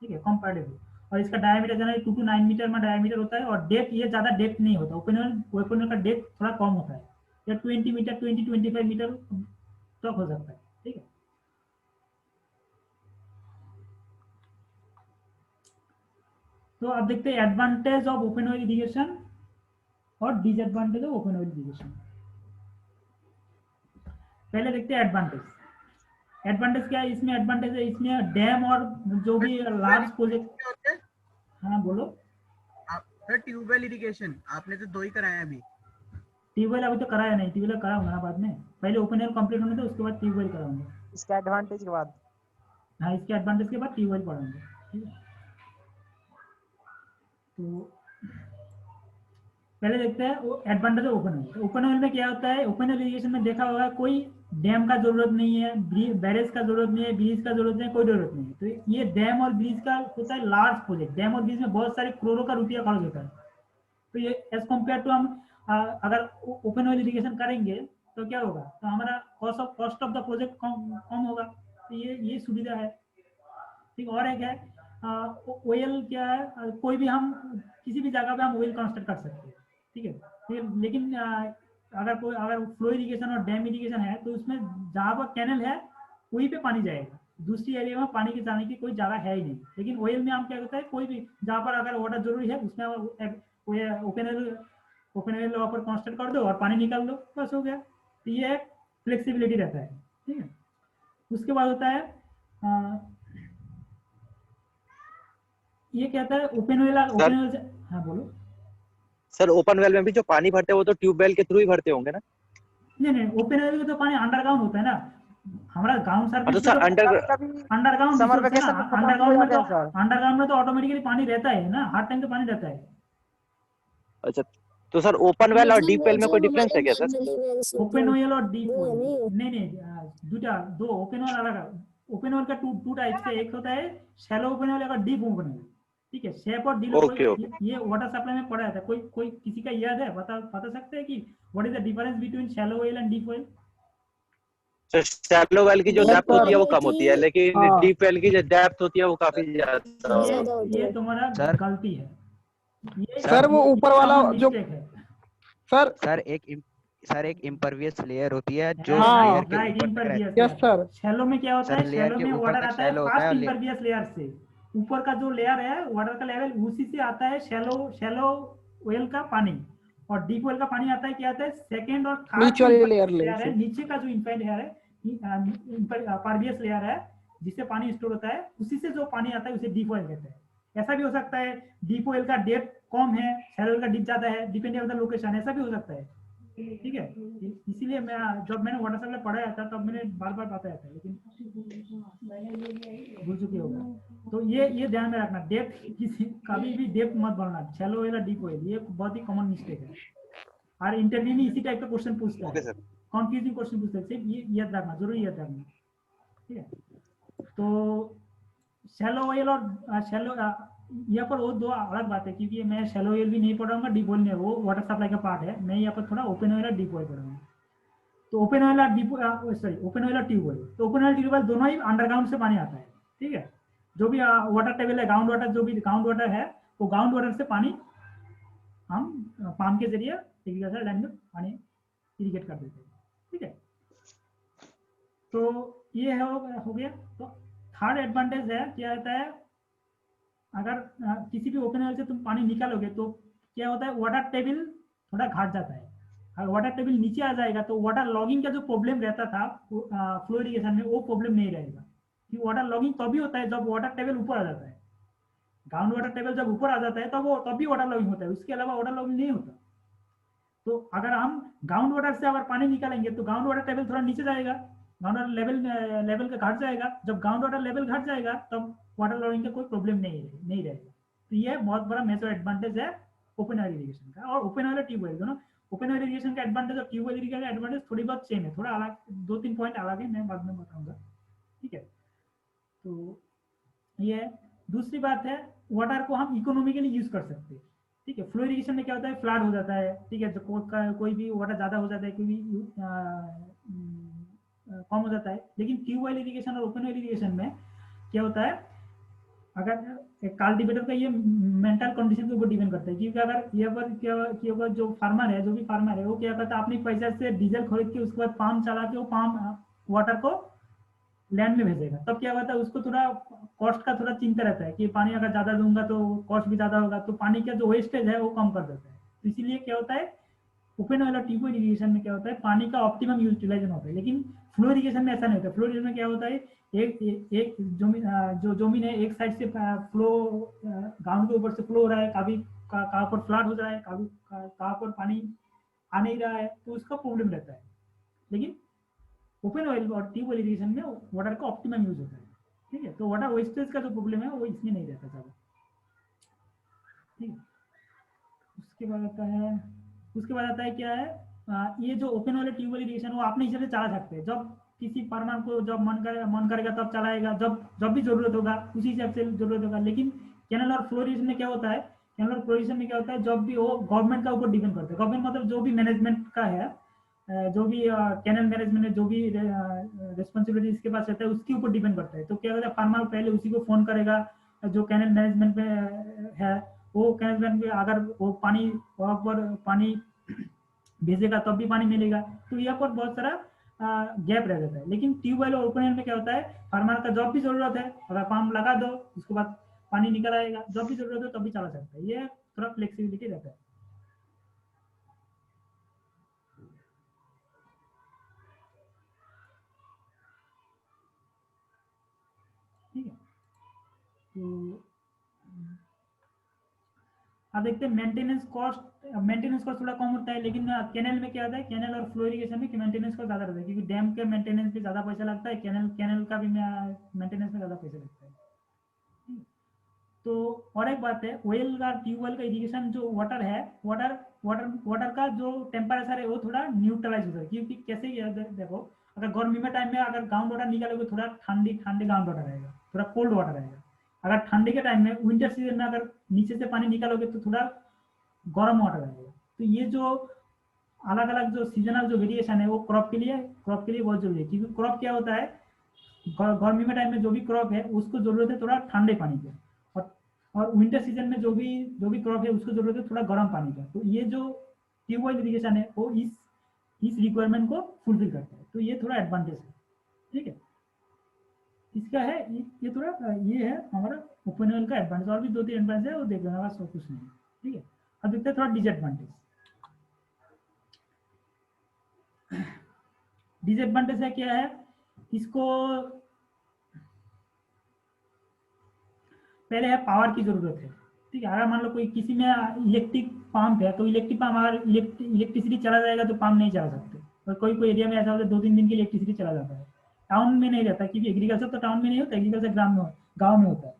[SPEAKER 3] ठीक है, कंपैरेटिवली। और इसका डायमीटर जनरली 2 to 9 मीटर में डायमीटर होता है। और डेप्थ ये ज़्यादा डेप्थ नहीं होता, ओपन वेल का डेप्थ थोड़ा कम होता है, या 20 मीटर 20-25 मीटर तक हो सकता है। ठीक है, तो अब देखते हैं advantage of open well irrigation और disadvantage of open well irrigation. पहले देखते हैं एडवांटेज। एडवांटेज क्या है इसमें? एडवांटेज है इसमें डैम और जो भी लार्ज प्रोजेक्ट। हाँ बोलो
[SPEAKER 4] सर। ट्यूबवेल इरिगेशन आपने तो 2 ही कराया अभी।
[SPEAKER 3] ट्यूबवेल अभी तो कराया नहीं, ट्यूबवेल कराऊंगा ना बाद में, पहले ओपन वेल कंप्लीट होने दो उसके बाद ट्यूबवेल कराऊंगा।
[SPEAKER 7] इसका एडवांटेज के बाद?
[SPEAKER 3] हाँ, इसके एडवांटेज के बाद ट्यूबवेल पढ़ाऊंगा। ठीक है, तो पहले देखते हैं advantage of open well. Open well में क्या होता है? ओपन वेल इरिगेशन में देखा होगा कोई डैम का जरूरत नहीं है, बैरेज का जरूरत नहीं है, ब्रिज का जरूरत नहीं है, कोई जरूरत नहीं है। तो ये डैम और ब्रिज का होता है लार्ज प्रोजेक्ट। डैम और ब्रिज में बहुत सारे करोड़ों का रुपया खर्च होता है। तो ये एज कम्पेयर टू हम अगर ओपन वेल इरिगेशन करेंगे तो क्या होगा? तो हमारा कॉस्ट ऑफ द प्रोजेक्ट कम होगा। तो ये सुविधा है। ठीक, और एक है ओएल। क्या है? कोई भी हम किसी भी जगह पे हम ओएल कंस्ट्रक्ट कर सकते हैं। ठीक है, लेकिन अगर फ्लो इरिगेशन और डैम इरिगेशन है तो उसमें जहाँ पर कैनल है वहीं पे पानी जाएगा, दूसरी एरिया में पानी के जाने की कोई जगह है ही नहीं। लेकिन ओएल में हम क्या करते हैं, कोई भी जहाँ पर अगर वाटर जरूरी है उसमें ओपन वेल पर कंस्ट्रक्ट कर दो और पानी निकाल दो, बस हो गया। तो ये फ्लेक्सिबिलिटी रहता है। ठीक है, उसके बाद होता है ये कहता है ओपन वेल से। हाँ बोलो
[SPEAKER 9] सर। ओपन वेल में भी जो पानी भरते हैं वो तो ट्यूबवेल के थ्रू ही भरते होंगे ना?
[SPEAKER 3] नहीं, ओपन वेल में तो पानी अंडरग्राउंड होता है ना। हमारा ग्राउंड
[SPEAKER 9] तो
[SPEAKER 3] service
[SPEAKER 9] sir
[SPEAKER 3] underground
[SPEAKER 7] summer vacation में खत्म हो जाता है सर।
[SPEAKER 3] अंडरग्राउंड में तो ऑटोमेटिकली पानी रहता है ना, हर टाइम तो पानी रहता है।
[SPEAKER 9] अच्छा, तो सर ओपन वेल और डीप वेल में कोई डिफरेंस है क्या सर?
[SPEAKER 3] ओपन वेल और डीप वेल नहीं, दो ओपन वेल अलग है। ओपन वेल का टू टाइप्स है, एक होता है शैलो ओपन वेल और डीप ओपन वेल। ठीक है, शेप और डीप ये वाटर सप्लाई में पढ़ा जाता है। कोई किसी का याद है? बता सकते हैं कि what is the difference between shallow well and deep well?
[SPEAKER 9] Shallow well की जो डेप्थ होती है वो कम होती है, लेकिन डीप वेल की जो डेप्थ होती है वो काफी ज्यादा।
[SPEAKER 3] ये तुम्हारा गलती है।
[SPEAKER 6] सर वो ऊपर वाला जो
[SPEAKER 1] सर एक इम्परवियस लेयर होती है जो
[SPEAKER 3] हाँ,
[SPEAKER 1] लेयर के ऊपर रहती है।
[SPEAKER 6] Yes sir.
[SPEAKER 3] शैलो में क्या होता है? शैलो में वाटर आता है
[SPEAKER 1] होता
[SPEAKER 3] फास्ट इम्परवियस लेयर से। ऊपर का जो लेयर है वाटर का लेवल उसी से आता है शैलो वेल का पानी। और डीप वेल का पानी आता है क्या आता है? सेकंड और थर्ड लेयर है, नीचे का जो इम्पैक्ट है इम्परवियस लेयर है जिससे पानी स्टोर होता है, उसी से जो पानी आता है उसे डीप वेल कहते हैं। ऐसा भी हो सकता है डीप वेल का डेप्थ कम है, शैलो वेल का डीप ज्यादा है, डिपेंडिंग ऑन द लोकेशन, ऐसा भी हो सकता है। ठीक है, इसीलिए मैं जब मैंने वाटर सप्लाई पढ़ाया था तब मैंने बार बताया था, लेकिन भूल चुके होगा। तो ये ध्यान में रखना, डेप्थ किसी कभी भी डेप्थ मत भरना, शैलो वेल या डीप वेल, ये बहुत ही कॉमन मिस्टेक है। और इंटरव्यू में इसी टाइप का क्वेश्चन पूछता है, कंफ्यूजिंग क्वेश्चन पूछता है, ये याद रखना, जरूरी याद रखना। ठीक है, तो शैलो वेल और शैलो यहाँ पर वो दो अलग बात है, क्योंकि मैं शैलो वेल भी नहीं पढ़ाऊंगा, डीप वेल नहीं, वो वाटर सप्लाई का पार्ट है। मैं यहाँ पर थोड़ा ओपन वेल और डीप वेल पढ़ाऊंगा। तो ओपन वेल और डीप ओपन वेल और ट्यूब वेल, तो ओपन वेल ट्यूब वेल दोनों ही अंडरग्राउंड से पानी आता है। ठीक है, जो भी वाटर टेबल है, ग्राउंड वाटर, जो भी ग्राउंड वाटर है वो ग्राउंड वाटर से पानी हम पंप के जरिए एग्रीकल्चर लैंड में पानी इरिगेट कर देते हैं। ठीक है, तो ये हो गया। तो थर्ड एडवांटेज है, क्या होता है? अगर किसी भी ओपन वेल से तुम पानी निकालोगे तो क्या होता है? वाटर टेबल थोड़ा घट जाता है। अगर वाटर टेबल नीचे आ जाएगा तो वाटर लॉगिंग का जो प्रॉब्लम रहता था फ्लो इरिगेशन में, वो प्रॉब्लम नहीं रहेगा। कि वाटर लॉगिंग तभी होता है जब वाटर टेबल ऊपर आ जाता है। ग्राउंड वाटर टेबल जब ऊपर आ जाता है तब भी वाटर लॉगिंग होता है, उसके अलावा वाटर लॉगिंग नहीं होता। तो अगर हम ग्राउंड वाटर से अगर पानी निकालेंगे तो ग्राउंड वाटर टेबल थोड़ा नीचे जाएगा, ग्राउंड वाटर लेवल का घट जाएगा। जब ग्राउंड वाटर लेवल घट जाएगा तब वाटर लॉगिंग का कोई प्रॉब्लम नहीं रहेगा। तो ये बहुत बड़ा मेजर एडवांटेज है ओपन वेल इरिगेशन का। और ओपन वेल और ट्यूब वेल दोनों, ओपन वेल इरिगेशन का एडवांटेज और ट्यूब वेल इरिगेशन का एडवांटेज थोड़ी बहुत सेम है, थोड़ा अलग, 2-3 पॉइंट अलग है, मैं बाद में बताऊंगा। ठीक है, तो ये दूसरी बात है, वाटर को हम इकोनॉमिकली यूज कर सकते हैं। ठीक है, फ्लो इरिगेशन में क्या होता है? फ्लड हो जाता है। ठीक है, कोई भी वाटर ज्यादा हो जाता है, कोई भी कम हो जाता है। लेकिन ट्यूब वेल इरिगेशन और ओपन वेल इरिगेशन में क्या होता है? अगर एक कल्टीवेटर का ये मेंटल कंडीशन के ऊपर डिपेंड करता है, क्योंकि अगर ये पर क्या होगा, जो फार्मर है वो क्या करता है, अपने पैसे से डीजल खरीद के उसके बाद पाम चला के वो पाम वाटर को लैंड में भेजेगा, तब क्या होता है उसको थोड़ा कॉस्ट का थोड़ा चिंता रहता है कि पानी अगर ज़्यादा दूंगा तो कॉस्ट भी ज़्यादा होगा, तो पानी का जो वेस्टेज है वो कम कर देता है। तो इसीलिए क्या होता है ओपन वाला ट्यूब इरिगेशन में क्या होता है पानी का ऑप्टिमम यूटिलाइजेशन होता है, लेकिन फ्लो इरिगेशन में ऐसा नहीं होता। फ्लो इरिगेशन में क्या होता है एक जमीन है, एक साइड से फ्लो ग्राउंड के ऊपर से फ्लो हो रहा है, कभी कहाँ पर फ्लड हो रहा है, कभी कहाँ पर पानी आ नहीं रहा है, तो उसका प्रॉब्लम रहता है। लेकिन ओपन ऑयल और ट्यूब इरिगेशन में वाटर का ऑप्टिमम यूज होता है, ठीक है। तो वाटर वेस्टेज का जो प्रॉब्लम है वो इसमें नहीं रहता ज़्यादा, ठीक है। उसके बाद आता है क्या है, ये जो ओपन वाले ट्यूब इरिगेशन वो अपने हिसाब से चला सकते हैं। जब किसी फार्मर को जब मन करेगा तब चलाएगा, जब भी जरूरत होगा उसी हिसाब से जरूरत होगा। लेकिन कैनल और फ्लो इरिगेशन में क्या होता है, कैनल और फ्लो इरिगेशन में क्या होता है, जब भी वो गवर्नमेंट का ऊपर डिपेंड करता है। गवर्नमेंट मतलब जो भी मैनेजमेंट का है, जो भी कैनल मैनेजमेंट है, जो भी रिस्पॉन्सिबिलिटी इसके पास रहता है उसके ऊपर डिपेंड करता है। तो क्या होता है फार्मर पहले उसी को फोन करेगा जो कैनल मैनेजमेंट में है, वो कैनल में अगर वो पानी वहाँ पर पानी भेजेगा तब भी पानी मिलेगा, तो यहाँ पर बहुत सारा गैप रह जाता है। लेकिन ट्यूबवेल और ओपन वेल में क्या होता है, फार्मर का जब भी जरूरत है अगर पंप लगा दो उसके बाद पानी निकल आएगा, जब भी जरूरत है तब भी चला सकता है। ये थोड़ा फ्लेक्सिबिलिटी रहता है, ठीक है। तो अब देखते हैं मेंटेनेंस कॉस्ट थोड़ा कम होता है, लेकिन कैनल में क्या होता है, कैनल और फ्लो इरिगेशन में मेंटेनेंस कॉस्ट ज़्यादा रहता है, क्योंकि डैम के मेंटेनेंस पे ज़्यादा पैसा लगता है, कैनल का भी मेंटेनेंस में ज़्यादा पैसा लगता है। तो और एक बात है, ऑयल का ट्यूबवेल का इरिगेशन जो वाटर है, वाटर का जो टेम्परेचर है वो थोड़ा न्यूट्रलाइज होता है। क्योंकि कैसे देखो, अगर गर्मी में टाइम में अगर ग्राउंड वाटर निकालोगे थोड़ा ठंडे ग्राउंड वाटर रहेगा, थोड़ा कोल्ड वाटर रहेगा। अगर ठंडी के टाइम में विंटर सीजन में अगर नीचे से पानी निकालोगे तो थोड़ा गर्म वाटर रहेगा। तो ये जो अलग अलग जो सीजनल जो वेरिएशन है वो क्रॉप के लिए बहुत जरूरी है, क्योंकि क्रॉप क्या होता है, गर्मी में टाइम में जो भी क्रॉप है उसको जरूरत है थोड़ा ठंडे पानी की, और विंटर सीजन में जो भी क्रॉप है उसको जरूरत है थोड़ा गर्म पानी का। तो ये जो ट्यूबवेल इरिगेशन है वो इस रिक्वायरमेंट को फुलफिल करता है। तो ये थोड़ा एडवांटेज है, ठीक है। इसका है ये थोड़ा ये है हमारा ओपन वेल का एडवांटेज। और भी 2-3 एडवांटेज है वो देख लेना, बस कुछ नहीं, ठीक है। अब देखते हैं थोड़ा डिसएडवांटेज है क्या है, इसको पहले है पावर की जरूरत है, ठीक है। अगर मान लो कोई किसी में इलेक्ट्रिक पंप है, तो इलेक्ट्रिक पंप अगर इलेक्ट्रिसिटी चला जाएगा तो पंप नहीं चला सकते। और कोई एरिया में ऐसा होता है 2-3 दिन की इलेक्ट्रिसिटी चला जाता है। टाउन में नहीं रहता, क्योंकि एग्रीकल्चर तो टाउन में नहीं होता, एग्रीकल्चर गाँव में होता है।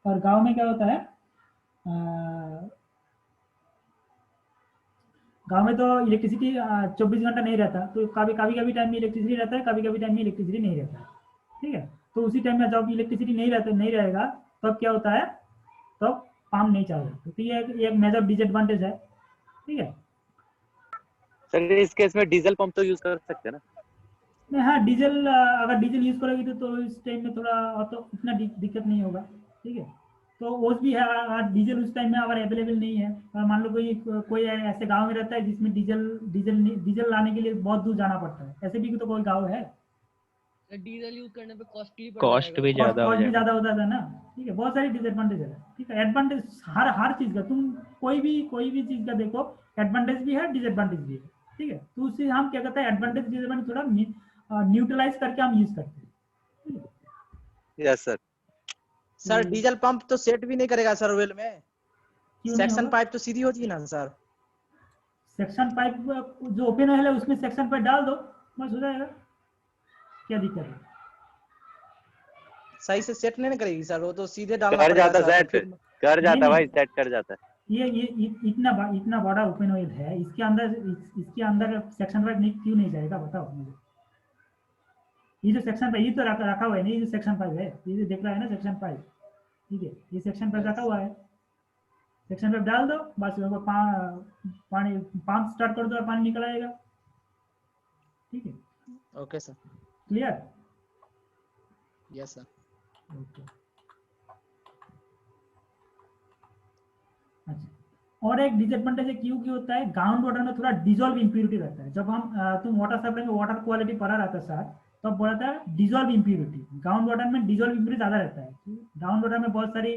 [SPEAKER 3] और गाँव में क्या होता है, गाँव में तो इलेक्ट्रिसिटी 24 घंटा नहीं रहता, तो कभी टाइम में इलेक्ट्रिसिटी रहता है, कभी टाइम में इलेक्ट्रिसिटी नहीं रहता है, ठीक है। तो उसी टाइम में जब इलेक्ट्रिसिटी नहीं रहेगा तब क्या होता है, तब पंप नहीं चल सकता। तो ये एक मेजर डिसएडवांटेज है, ठीक है।
[SPEAKER 9] सर इस केस में डीजल पंप तो यूज कर सकते हैं ना?
[SPEAKER 3] नहीं, हाँ डीजल, अगर डीजल यूज करोगे तो इस टाइम में थोड़ा तो इतना दिक्कत नहीं होगा, ठीक है। तो वो भी है, अगर डीजल उस टाइम में अगर अवेलेबल नहीं है, और मान लो कोई ऐसे गांव में रहता है जिसमें डीजल लाने के लिए बहुत दूर जाना पड़ता है, ऐसे भी तो कोई गांव है,
[SPEAKER 14] डीजल यूज करने पे कॉस्टली
[SPEAKER 2] कॉस्ट भी ज्यादा हो जाएगा,
[SPEAKER 3] ज्यादा होता था ना, ठीक है। बहुत सारी डिसएडवांटेज है, ठीक है। एडवांटेज हर चीज का, तुम कोई भी चीज का देखो, एडवांटेज भी है डिसएडवांटेज भी है, ठीक है। तो उससे हम क्या करते हैं, एडवांटेज डिसएडवांटेज थोड़ा न्यूट्रलाइज करके हम यूज करते हैं।
[SPEAKER 9] Yes sir.
[SPEAKER 7] Sir diesel pump तो सेट भी नहीं करेगा सर वेल में, सेक्शन
[SPEAKER 3] होगा?
[SPEAKER 7] पाइप तो सीधी होती है ना सर।
[SPEAKER 3] सेक्शन पाइप जो ओपन है उसमें सेक्शन पाइप डाल दो, बस हो जाएगा, क्या दिक्कत है।
[SPEAKER 7] सही से सेट नहीं करेगी सर, वो तो सीधे डालना
[SPEAKER 9] कर
[SPEAKER 7] पड़ेगा
[SPEAKER 9] जाता
[SPEAKER 7] सर,
[SPEAKER 9] सेट,
[SPEAKER 7] तो फिर
[SPEAKER 9] कर जाता
[SPEAKER 3] नहीं,
[SPEAKER 9] भाई, सेट कर जाता है।
[SPEAKER 3] ये इतना बड़ा ओपन ऑयल है, इसके अंदर सेक्शन पाइप क्यों नहीं जाएगा, बताओ मुझे। ये जो सेक्शन पाइप ये तो रखा हुआ है ना, ये जो सेक्शन पाइप है, ये जो देख रहा है ना सेक्शन पाइप, ठीक है, ये सेक्शन पाइप रखा हुआ है, सेक्शन पाइप डाल दो, बस पानी पंप स्टार्ट कर दो और पानी निकल आएगा, ठीक है।
[SPEAKER 7] Okay sir,
[SPEAKER 3] clear?
[SPEAKER 7] Yes sir.
[SPEAKER 3] Okay. अच्छा, और एक डिसएडवांटेज है क्यों की होता है, ग्राउंड वाटर में थोड़ा डिजोल्व इम्प्यूरिटी रहता है। जब हम तुम वाटर सप्लाई में वाटर क्वालिटी पढ़ा रहता है सर, तो बोला था डिजोल्व इम्प्यूरिटी, ग्राउंड वाटर में डिजोल्व इम्प्यूरिटी ज़्यादा रहता है। ग्राउंड वाटर में बहुत सारी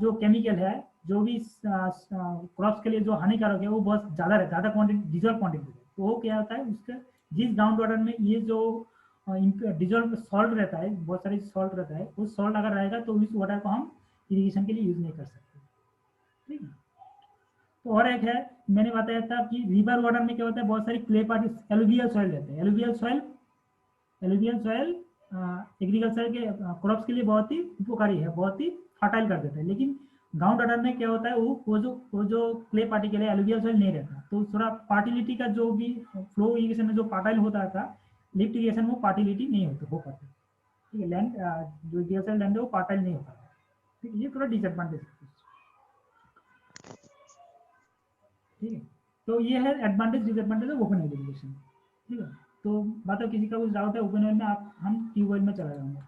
[SPEAKER 3] जो केमिकल है, जो भी क्रॉप्स के लिए जो हानिकारक है, वो बहुत ज़्यादा क्वांटिटी डिजोल्व क्वांटिटी। तो वो क्या होता है, उसका जिस ग्राउंड वाटर में ये जो डिजोल्व सॉल्ट रहता है, बहुत सारी सॉल्ट रहता है, वो सॉल्ट अगर रहेगा तो इस वाटर को हम इरिगेशन के लिए यूज नहीं कर सकते। ठीक है। तो और एक है, मैंने बताया था कि रिवर वाटर में क्या होता है, बहुत सारी क्ले पार्टिस एलुवियल सॉइल रहते हैं। एलुवियल सॉइल एग्रीकल्चर के क्रॉप्स के लिए बहुत ही उपकारी है, बहुत ही फर्टाइल कर देता है। लेकिन ग्राउंड वाटर में क्या होता है, वो जो क्ले पार्टी के लिए एलुवियल सॉइल नहीं रहता, तो थोड़ा पार्टिलिटी का जो भी फ्लो इरिगेशन में जो पार्टाइल होता था, लिफ्ट इरिगेशन में वो पार्टिलिटी नहीं हो पाता। ठीक है, लैंड जो इरिगेशन लैंड है वो पार्टाइल नहीं होता। ठीक है, ये थोड़ा डिसएडवांटेज है। ठीक है, तो ये है advantage disadvantage of open irrigation. ठीक है, तो बात किसी का कुछ डाउट है ओपन वेल में, आप हम ट्यूबवेल में चला जाऊंगा।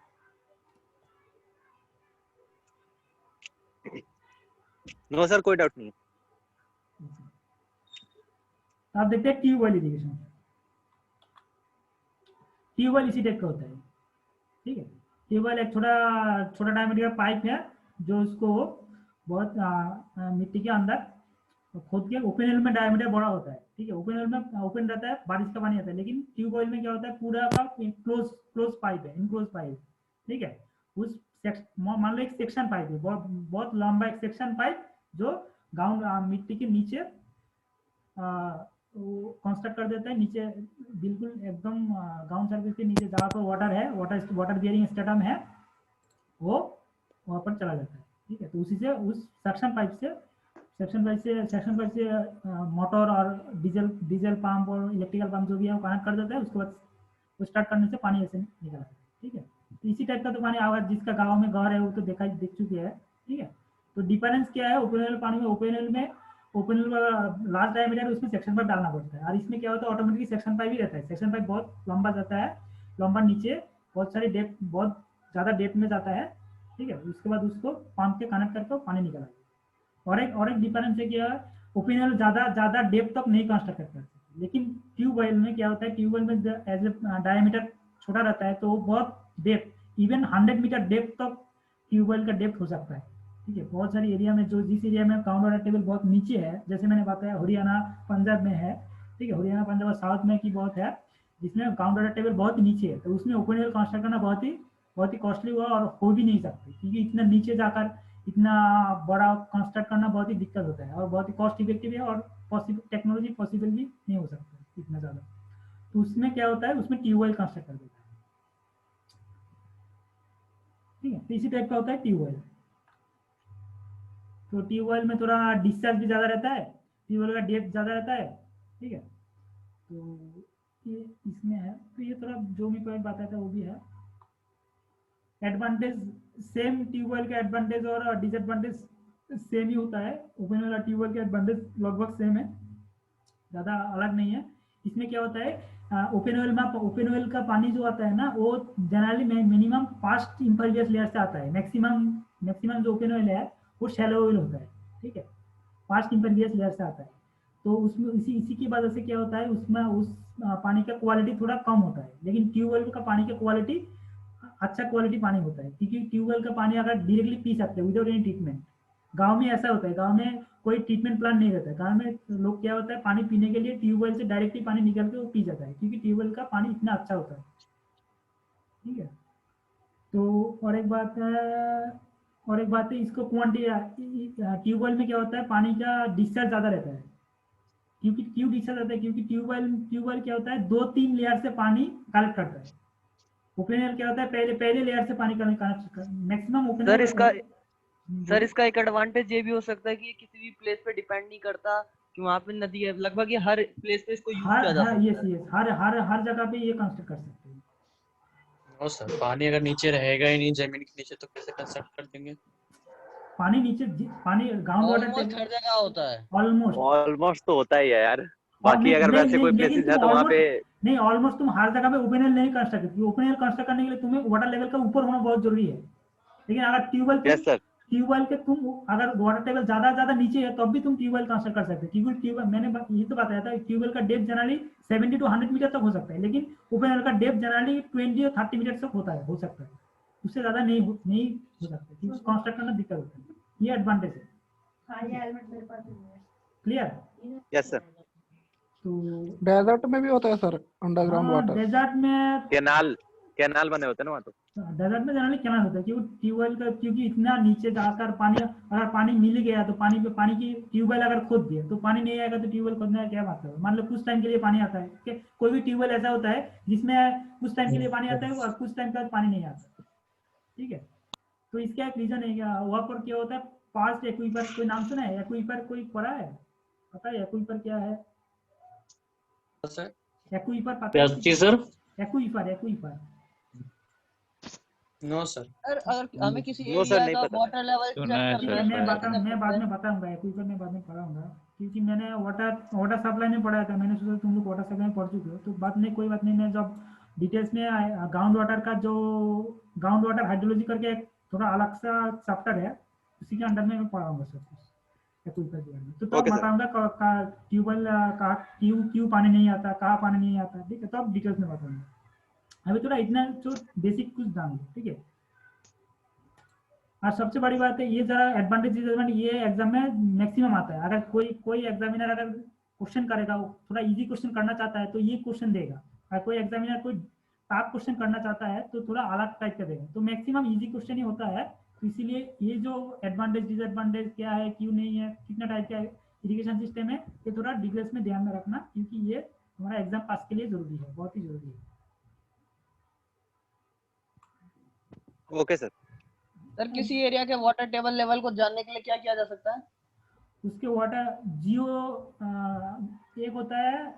[SPEAKER 9] नो सर, कोई डाउट नहीं।
[SPEAKER 3] आप देखते हैं ट्यूबवेल इरिगेशन। ट्यूबवेल इसी टाइप का होता है। ठीक है, ट्यूबवेल एक छोटा डायमीटर का पाइप है, जो उसको बहुत मिट्टी के अंदर खोद के, ओपन वेल में डायमीटर बड़ा होता है। ठीक है, ओपन वेल में ओपन रहता है, बारिश का पानी आता है। लेकिन ट्यूबवेल में क्या होता है, पूरा का क्लोज पाइप है, इनक्लोज पाइप। ठीक है, उस मान लो एक सेक्शन पाइप है, बहुत लंबा एक सेक्शन पाइप, जो ग्राउंड मिट्टी के नीचे कंस्ट्रक्ट कर देता है, नीचे बिल्कुल एकदम ग्राउंड सरफेस के नीचे जहाँ पर वाटर है, वाटर बियरिंग स्टेटम है, वो वहाँ पर चला जाता है। ठीक है, तो उसी से उस सेक्शन पाइप से मोटर और डीजल पंप और इलेक्ट्रिकल पंप जो भी है वो कनेक्ट कर देता है। उसके बाद वो स्टार्ट करने से पानी ऐसे निकल आता है। ठीक है, तो इसी टाइप का तो पानी आवाज जिसका गाँव में घर है वो तो देख चुके हैं। ठीक है, तो डिफरेंस क्या है, ओपन वेल पानी में, ओपन वेल लार्ज डायमीटर है, उसमें सेक्शन पाइप डालना पड़ता है। और इसमें क्या होता है, ऑटोमेटिकली सेक्शन पाइप ही रहता है। सेक्शन पाइप बहुत लंबा जाता है, लंबा नीचे बहुत सारी डेप्थ, बहुत ज़्यादा डेप्थ में जाता है। ठीक है, उसके बाद उसको पंप के कनेक्ट करके पानी निकला। और एक डिफरेंस है क्या, ओपन वेल ज़्यादा डेप्थ तक नहीं कंस्ट्रक्ट करता। लेकिन ट्यूबवेल में क्या होता है, ट्यूबवेल में एज ए डायमीटर छोटा रहता है, तो वो बहुत डेप्थ, इवन 100 मीटर डेप्थ तक ट्यूबवेल का डेप्थ हो सकता है। ठीक है, बहुत सारी एरिया में, जिस एरिया में ग्राउंड वाटर टेबल बहुत नीचे है, जैसे मैंने बताया हरियाणा पंजाब में है। ठीक है, हरियाणा पंजाब और साउथ में की बहुत है, जिसमें ग्राउंड वाटर टेबल बहुत नीचे है, तो उसमें ओपन वेल कंस्ट्रक्ट करना बहुत ही कॉस्टली हुआ और हो भी नहीं सकती, क्योंकि इतना नीचे जाकर इतना बड़ा कंस्ट्रक्ट करना बहुत ही दिक्कत होता है और बहुत ही कॉस्ट इफेक्टिव है, और टेक्नोलॉजी पॉसिबल भी नहीं हो सकता इतना ज़्यादा। तो उसमें क्या होता है, उसमें ट्यूबवेल कंस्ट्रक्ट कर देता है। ठीक है, तो इसी टाइप का होता है ट्यूबवेल। तो ट्यूबवेल में थोड़ा डिस्चार्ज भी ज़्यादा रहता है, ट्यूबवेल का डेप्थ ज़्यादा रहता है। ठीक है, तो ये इसमें है। तो ये थोड़ा जो मैं पॉइंट बताया था वो भी है। एडवांटेज सेम, ट्यूबवेल का एडवांटेज और डिसएडवांटेज सेम ही होता है। ओपन वेल और ट्यूबवेल का एडवांटेज लगभग सेम है, ज़्यादा अलग नहीं है। इसमें क्या होता है, ओपन वेल का पानी जो आता है ना, वो जनरली मिनिमम 5 इम्परवियस लेयर से आता है। मैक्सिमम जो ओपन वेल है वो शैलो वेल होता है। ठीक है, 5 इम्परवियस लेयर से आता है। तो उसमें इसी की वजह से क्या होता है, उसमें उस पानी का क्वालिटी थोड़ा कम होता है। लेकिन ट्यूबवेल का पानी का क्वालिटी अच्छा क्वालिटी पानी होता है, क्योंकि ट्यूबवेल का पानी अगर डायरेक्टली पी सकते हैं विदाउट एनी ट्रीटमेंट। गांव में ऐसा होता है, गांव में कोई ट्रीटमेंट प्लांट नहीं रहता है। गांव में लोग क्या होता है, पानी पीने के लिए ट्यूबवेल से डायरेक्टली पानी निकल के वो पी जाता है, क्योंकि ट्यूबवेल का पानी इतना अच्छा होता है। ठीक है, तो और एक बात है इसको ट्यूबवेल में क्या होता है, पानी का डिस्चार्ज ज़्यादा रहता है। क्यों डिस्चार्ज रहता है, क्योंकि ट्यूबवेल क्या होता है, 2-3 लेयर से पानी कलेक्ट करता है। ओपन वेल क्या होता है, पहले लेयर से पानी कनेक्ट मैक्सिमम ओपन।
[SPEAKER 14] सर इसका एक एडवांटेज ये भी हो सकता है कि ये किसी भी प्लेस पे डिपेंड नहीं करता कि वहाँ पे नदी है, लगभग ये हर प्लेस पे इसको यूज किया जा सकता है।
[SPEAKER 3] यस, हर जगह पे ये कंस्ट्रक्ट कर सकते हैं।
[SPEAKER 8] और सर पानी अगर नीचे रहेगा ही नहीं जमीन के नीचे, तो कैसे कंस्ट्रक्ट कर देंगे?
[SPEAKER 3] पानी ग्राउंड वाटर
[SPEAKER 14] हर जगह होता है,
[SPEAKER 9] ऑलमोस्ट तो होता ही है यार। बाकी अगर वैसे कोई प्लेसेस है तो वहाँ पे
[SPEAKER 3] नहीं, ऑलमोस्ट तुम हर जगह पे ओपन वेल नहीं कंस्ट्रक्ट करते। ओपन वेल कंस्ट्रक्ट करने के लिए तुम्हें वाटर लेवल का ऊपर होना बहुत जरूरी है। लेकिन अगर ट्यूबवेल के तुम अगर वाटर टेबल ज्यादा नीचे है तब भी तुम ट्यूबवेल कंस्ट्रक्ट कर सकते हो, क्योंकि ट्यूबवेल मैंने ये तो बताया था ट्यूबवेल का डेप्थ जनरली 70 to 100 मीटर तक हो सकता है, लेकिन ओपन वेल का डेप्थ जनरली 20 और 30 मीटर तक हो सकता है, उससे ज्यादा नहीं हो सकता, क्योंकि कंस्ट्रक्ट करना दिक्कत होता है। ये एडवांटेज है। क्लियर?
[SPEAKER 9] Yes sir.
[SPEAKER 3] तो
[SPEAKER 6] डेजर्ट में भी होता है सर अंडरग्राउंड वाटर?
[SPEAKER 3] डेजर्ट में
[SPEAKER 9] कैनाल बने होते हैं ना वहाँ तो।
[SPEAKER 3] डेजर्ट में जनरली कैनाल होता है, क्योंकि ट्यूबवेल का क्योंकि इतना नीचे जाकर पानी, अगर पानी मिल गया तो पानी की ट्यूबवेल अगर खोद दिया तो पानी नहीं आएगा, तो ट्यूबवेल खोदने का क्या मतलब है? मान लो कुछ टाइम के लिए पानी आता है, कोई भी ट्यूबवेल ऐसा होता है जिसमें कुछ टाइम के लिए पानी आता है और कुछ टाइम तक पानी नहीं आता, ठीक है? तो इसका एक रीजन है, वहाँ पर क्या होता है, पास्ट एक्वीफर, कोई नाम सुना है? एक्वीफर कोई पढ़ा है? पता है एक्वीफर क्या है? एक्वीफर पता है?
[SPEAKER 8] Sir
[SPEAKER 3] aquifer
[SPEAKER 8] no sir.
[SPEAKER 14] अगर हमें किसी
[SPEAKER 9] नो सर,
[SPEAKER 14] एरिया
[SPEAKER 9] नहीं
[SPEAKER 14] का
[SPEAKER 9] पता।
[SPEAKER 14] वाटर लेवल
[SPEAKER 3] मैं बाद में बताऊंगा, एक्वीफर में बाद में पढ़ाऊंगा, क्योंकि मैंने वाटर सप्लाई में पढ़ाया था, मैंने सोचा तुम लोग वाटर सप्लाई में पढ़ चुके हो, तो बात नहीं, कोई बात नहीं, मैं जब डिटेल्स में ग्राउंड वाटर का जो ग्राउंड वाटर हाइड्रोलॉजी करके एक थोड़ा अलग सा चैप्टर है, उसी के अंडर में मैं पढ़ाऊंगा सब कुछ एक्वीफर के बारे में। तो तब बताऊंगा ट्यूबवेल क्यों पानी नहीं आता, कहाँ पानी नहीं आता, ठीक है? तो अब डिटेल्स में बताऊंगा, अभी थोड़ा इतना जो बेसिक कुछ जान लो, ठीक है? और सबसे बड़ी बात है, ये जरा एडवांटेज डिसएडवांटेज ये एग्जाम में मैक्सिमम आता है, अगर कोई एग्जामिनर अगर क्वेश्चन करेगा, वो थोड़ा इजी क्वेश्चन करना चाहता है तो ये क्वेश्चन देगा, और कोई एग्जामिनर कोई टफ क्वेश्चन करना चाहता है तो थोड़ा अलग टाइप का देगा, तो मैक्सिमम इजी क्वेश्चन ही होता है। तो इसीलिए ये जो एडवांटेज डिसएडवांटेज क्या है, क्यों नहीं है, कितना टाइप का इरिगेशन सिस्टम है, ये थोड़ा डिटेल्स में ध्यान में रखना, क्योंकि ये हमारा एग्जाम पास के लिए जरूरी है, बहुत ही जरूरी है।
[SPEAKER 9] Okay sir.
[SPEAKER 14] सर किसी एरिया के वाटर टेबल लेवल को जानने के लिए क्या किया जा सकता है?
[SPEAKER 3] उसके वाटर एक होता है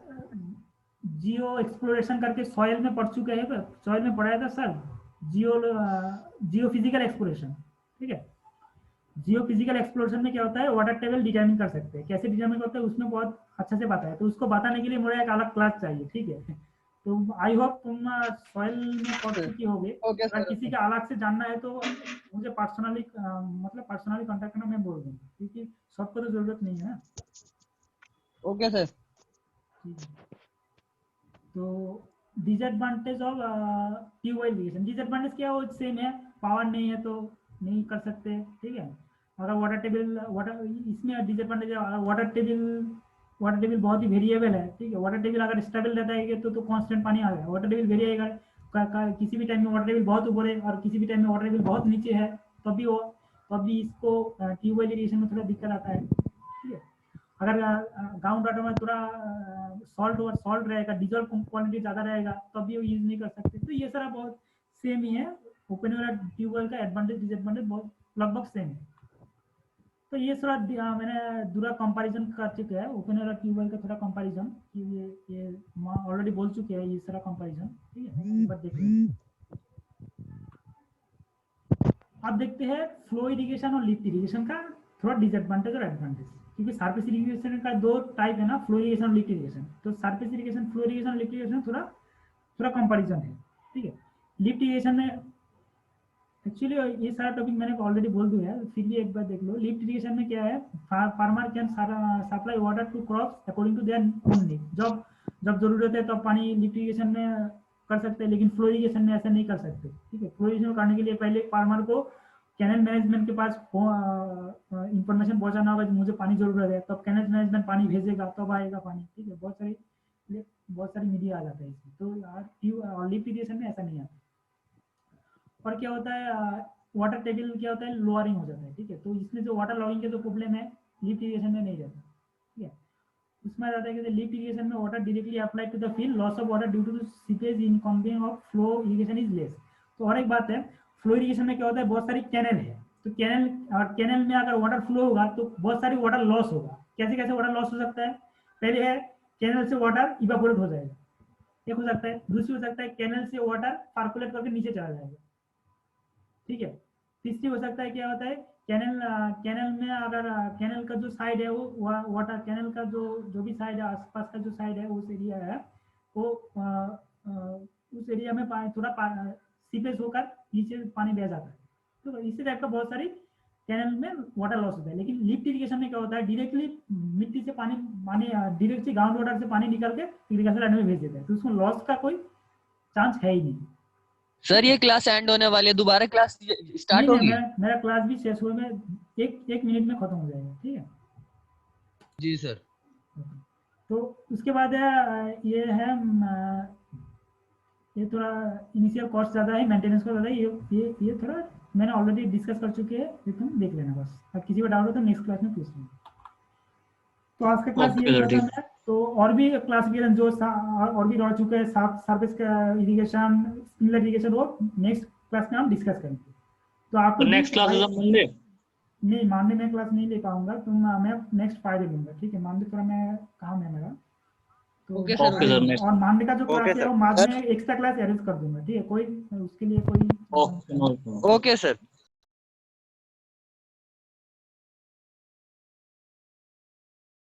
[SPEAKER 3] जियो एक्सप्लोरेशन करके, सॉइल में पढ़ चुके हैं, सॉइल में पढ़ाया था सर, जियो फिजिकल एक्सप्लोरेशन, ठीक है? जियो फिजिकल एक्सप्लोरेशन में क्या होता है, वाटर टेबल डिटरमिन कर सकते हैं, कैसे डिटरमिन करते हैं उसमें बहुत अच्छे से पता है, तो उसको बताने के लिए मुझे एक अलग क्लास चाहिए, ठीक है? तो आई होप तुम सॉइल में पढ़ चुकी होगे, अगर किसी का अलग से जानना है तो मुझे पर्सनली कांटेक्ट करना, मैं बोल दूंगा, क्योंकि सबको तो जरूरत नहीं है ना।
[SPEAKER 14] Okay sir.
[SPEAKER 3] तो disadvantage of tubewell irrigation, disadvantage क्या हो, सेम है, पावर नहीं है तो नहीं कर सकते, ठीक है? अगर वाटर इसमें डिसएडवांटेज है, वाटर टेबल बहुत ही वेरिएबल है, ठीक है? वाटर टेबल अगर स्टेबल रहता है तो कांस्टेंट पानी आ जाएगा, वाटर टेबल वेरी आएगा, किसी भी टाइम में वाटर टेबल बहुत ऊपर है और किसी भी टाइम में वाटर टेबल बहुत नीचे है, तब भी इसको ट्यूबवेल इरिगेशन में थोड़ा दिक्कत आता है, ठीक है? अगर ग्राउंड वाटर में थोड़ा सॉल्ट रहेगा, डिजॉल्व क्वांटिटी ज़्यादा रहेगा, तब भी वो यूज नहीं कर सकते, तो ये सारा बहुत सेम ही है, ओपन वाला ट्यूबवेल का एडवांटेज डिसएडवांटेज बहुत लगभग सेम है। तो ये थोड़ा मैंने दूरा कंपैरिजन कर चुके हैं, ओपन वाला ट्यूबवेल का थोड़ा कंपैरिजन, ये ऑलरेडी बोल चुके हैं, ये सारा कंपैरिजन, ठीक है? एक बार देखिए, अब देखते हैं फ्लो इरिगेशन और लिफ्ट इरिगेशन का थोड़ा डिसएडवांटेज और एडवांटेज, क्योंकि सरफेस इरिगेशन का दो टाइप है ना, फ्लो इरिगेशन और लिफ्ट इरिगेशन, तो सरफेस इरिगेशन, फ्लो इरिगेशन और लिफ्ट इरिगेशन थोड़ा कंपैरिजन है, ठीक है? लिफ्ट इरिगेशन में एक्चुअली ये सारा टॉपिक मैंने ऑलरेडी बोल दिया है, फिर भी एक बार देख लो। लिफ्ट इरिगेशन में क्या है, farmer can supply water to crops according to their own need, जब जरूरत है तब पानी लिफ्ट इरिगेशन में कर सकते हैं, लेकिन फ्लो इरिगेशन में ऐसा नहीं कर सकते, ठीक है? फ्लो इरिगेशन करने के लिए पहले फार्मर को कैनल मैनेजमेंट के पास इंफॉर्मेशन पहुंचाना होगा, मुझे पानी जरूरत है, तब कैनल मैनेजमेंट पानी भेजेगा, तब आएगा पानी, ठीक है? बहुत सारी मीडिया आ जाता है इसमें, तो लिफ्ट इरिगेशन में ऐसा नहीं आता। और क्या होता है, वाटर टेबल क्या होता है, लोअरिंग हो जाता है, ठीक है? तो इसमें जो वाटर लॉगिंग के जो प्रॉब्लम है, लिफ्ट इरिगेशन में नहीं रहता, ठीक है? उसमें रहता है कि लिफ्ट इरिगेशन में water directly apply to the field, loss of water due to seepage in combing of flow irrigation is less. तो और एक बात है, फ्लो इरिगेशन में क्या होता है, बहुत सारी कैनल है, तो कैनल में अगर वाटर फ्लो होगा तो बहुत सारी वाटर लॉस होगा। कैसे वाटर लॉस हो सकता है, पहले है कैनल से वाटर इवापोरेट हो जाएगा, एक हो सकता है, दूसरी हो सकता है कैनल से वाटर पार्कुलेट करके नीचे चला जाएगा, ठीक है? तीसरी हो सकता है, क्या होता है, कैनल में अगर कैनल का जो साइड है वो वाटर, कैनल का जो भी साइड है, आसपास का जो साइड है, उस एरिया है वो उस एरिया में थोड़ा सीपेज होकर नीचे पानी बह जाता है, तो इसी टाइप का बहुत सारी कैनल में वाटर लॉस होता है। लेकिन लिफ्ट इरिगेशन में क्या होता है, डायरेक्टली मिट्टी से पानी डायरेक्टली ग्राउंड वाटर से पानी निकाल के इरिगेशन लाइन में भेज देता है, तो उसमें लॉस का कोई चांस है ही नहीं।
[SPEAKER 14] सर ये क्लास एंड होने वाली है, दोबारा क्लास स्टार्ट
[SPEAKER 3] नहीं,
[SPEAKER 14] होगी?
[SPEAKER 3] मेरा क्लास भी शेष हुए में एक मिनट में खत्म हो जाएगा, ठीक है
[SPEAKER 14] जी सर।
[SPEAKER 3] तो उसके बाद ये है ये थोड़ा इनिशियल कॉस्ट ज़्यादा है, मेंटेनेंस का ज़्यादा है, ये थोड़ा मैंने ऑलरेडी डिस्कस कर चुके हैं, ये तुम देख लेना बस। अब किसी को डाउट हो तो नेक्स्ट क्लास में पूछ लेना। तो आज का क्लास ये खत्म है। तो और भी क्लास भी जो और भी रह चुके हैं सरफेस का इरिगेशन, स्प्रिंकलर इरिगेशन, वो नेक्स्ट क्लास में हम डिस्कस करेंगे। तो आपको नेक्स्ट क्लास मंडे नहीं, मंडे में क्लास नहीं ले पाऊंगा, तो मैं नेक्स्ट फ्राइडे लूंगा, ठीक है। मंडे थोड़ा मैं काम है मेरा, तो
[SPEAKER 14] ओके सर।
[SPEAKER 3] और मंडे का जो क्लास है वो बाद में एक्स्ट्रा क्लास अरेंज कर दूंगा, ठीक है। कोई उसके लिए कोई
[SPEAKER 14] ओके सर।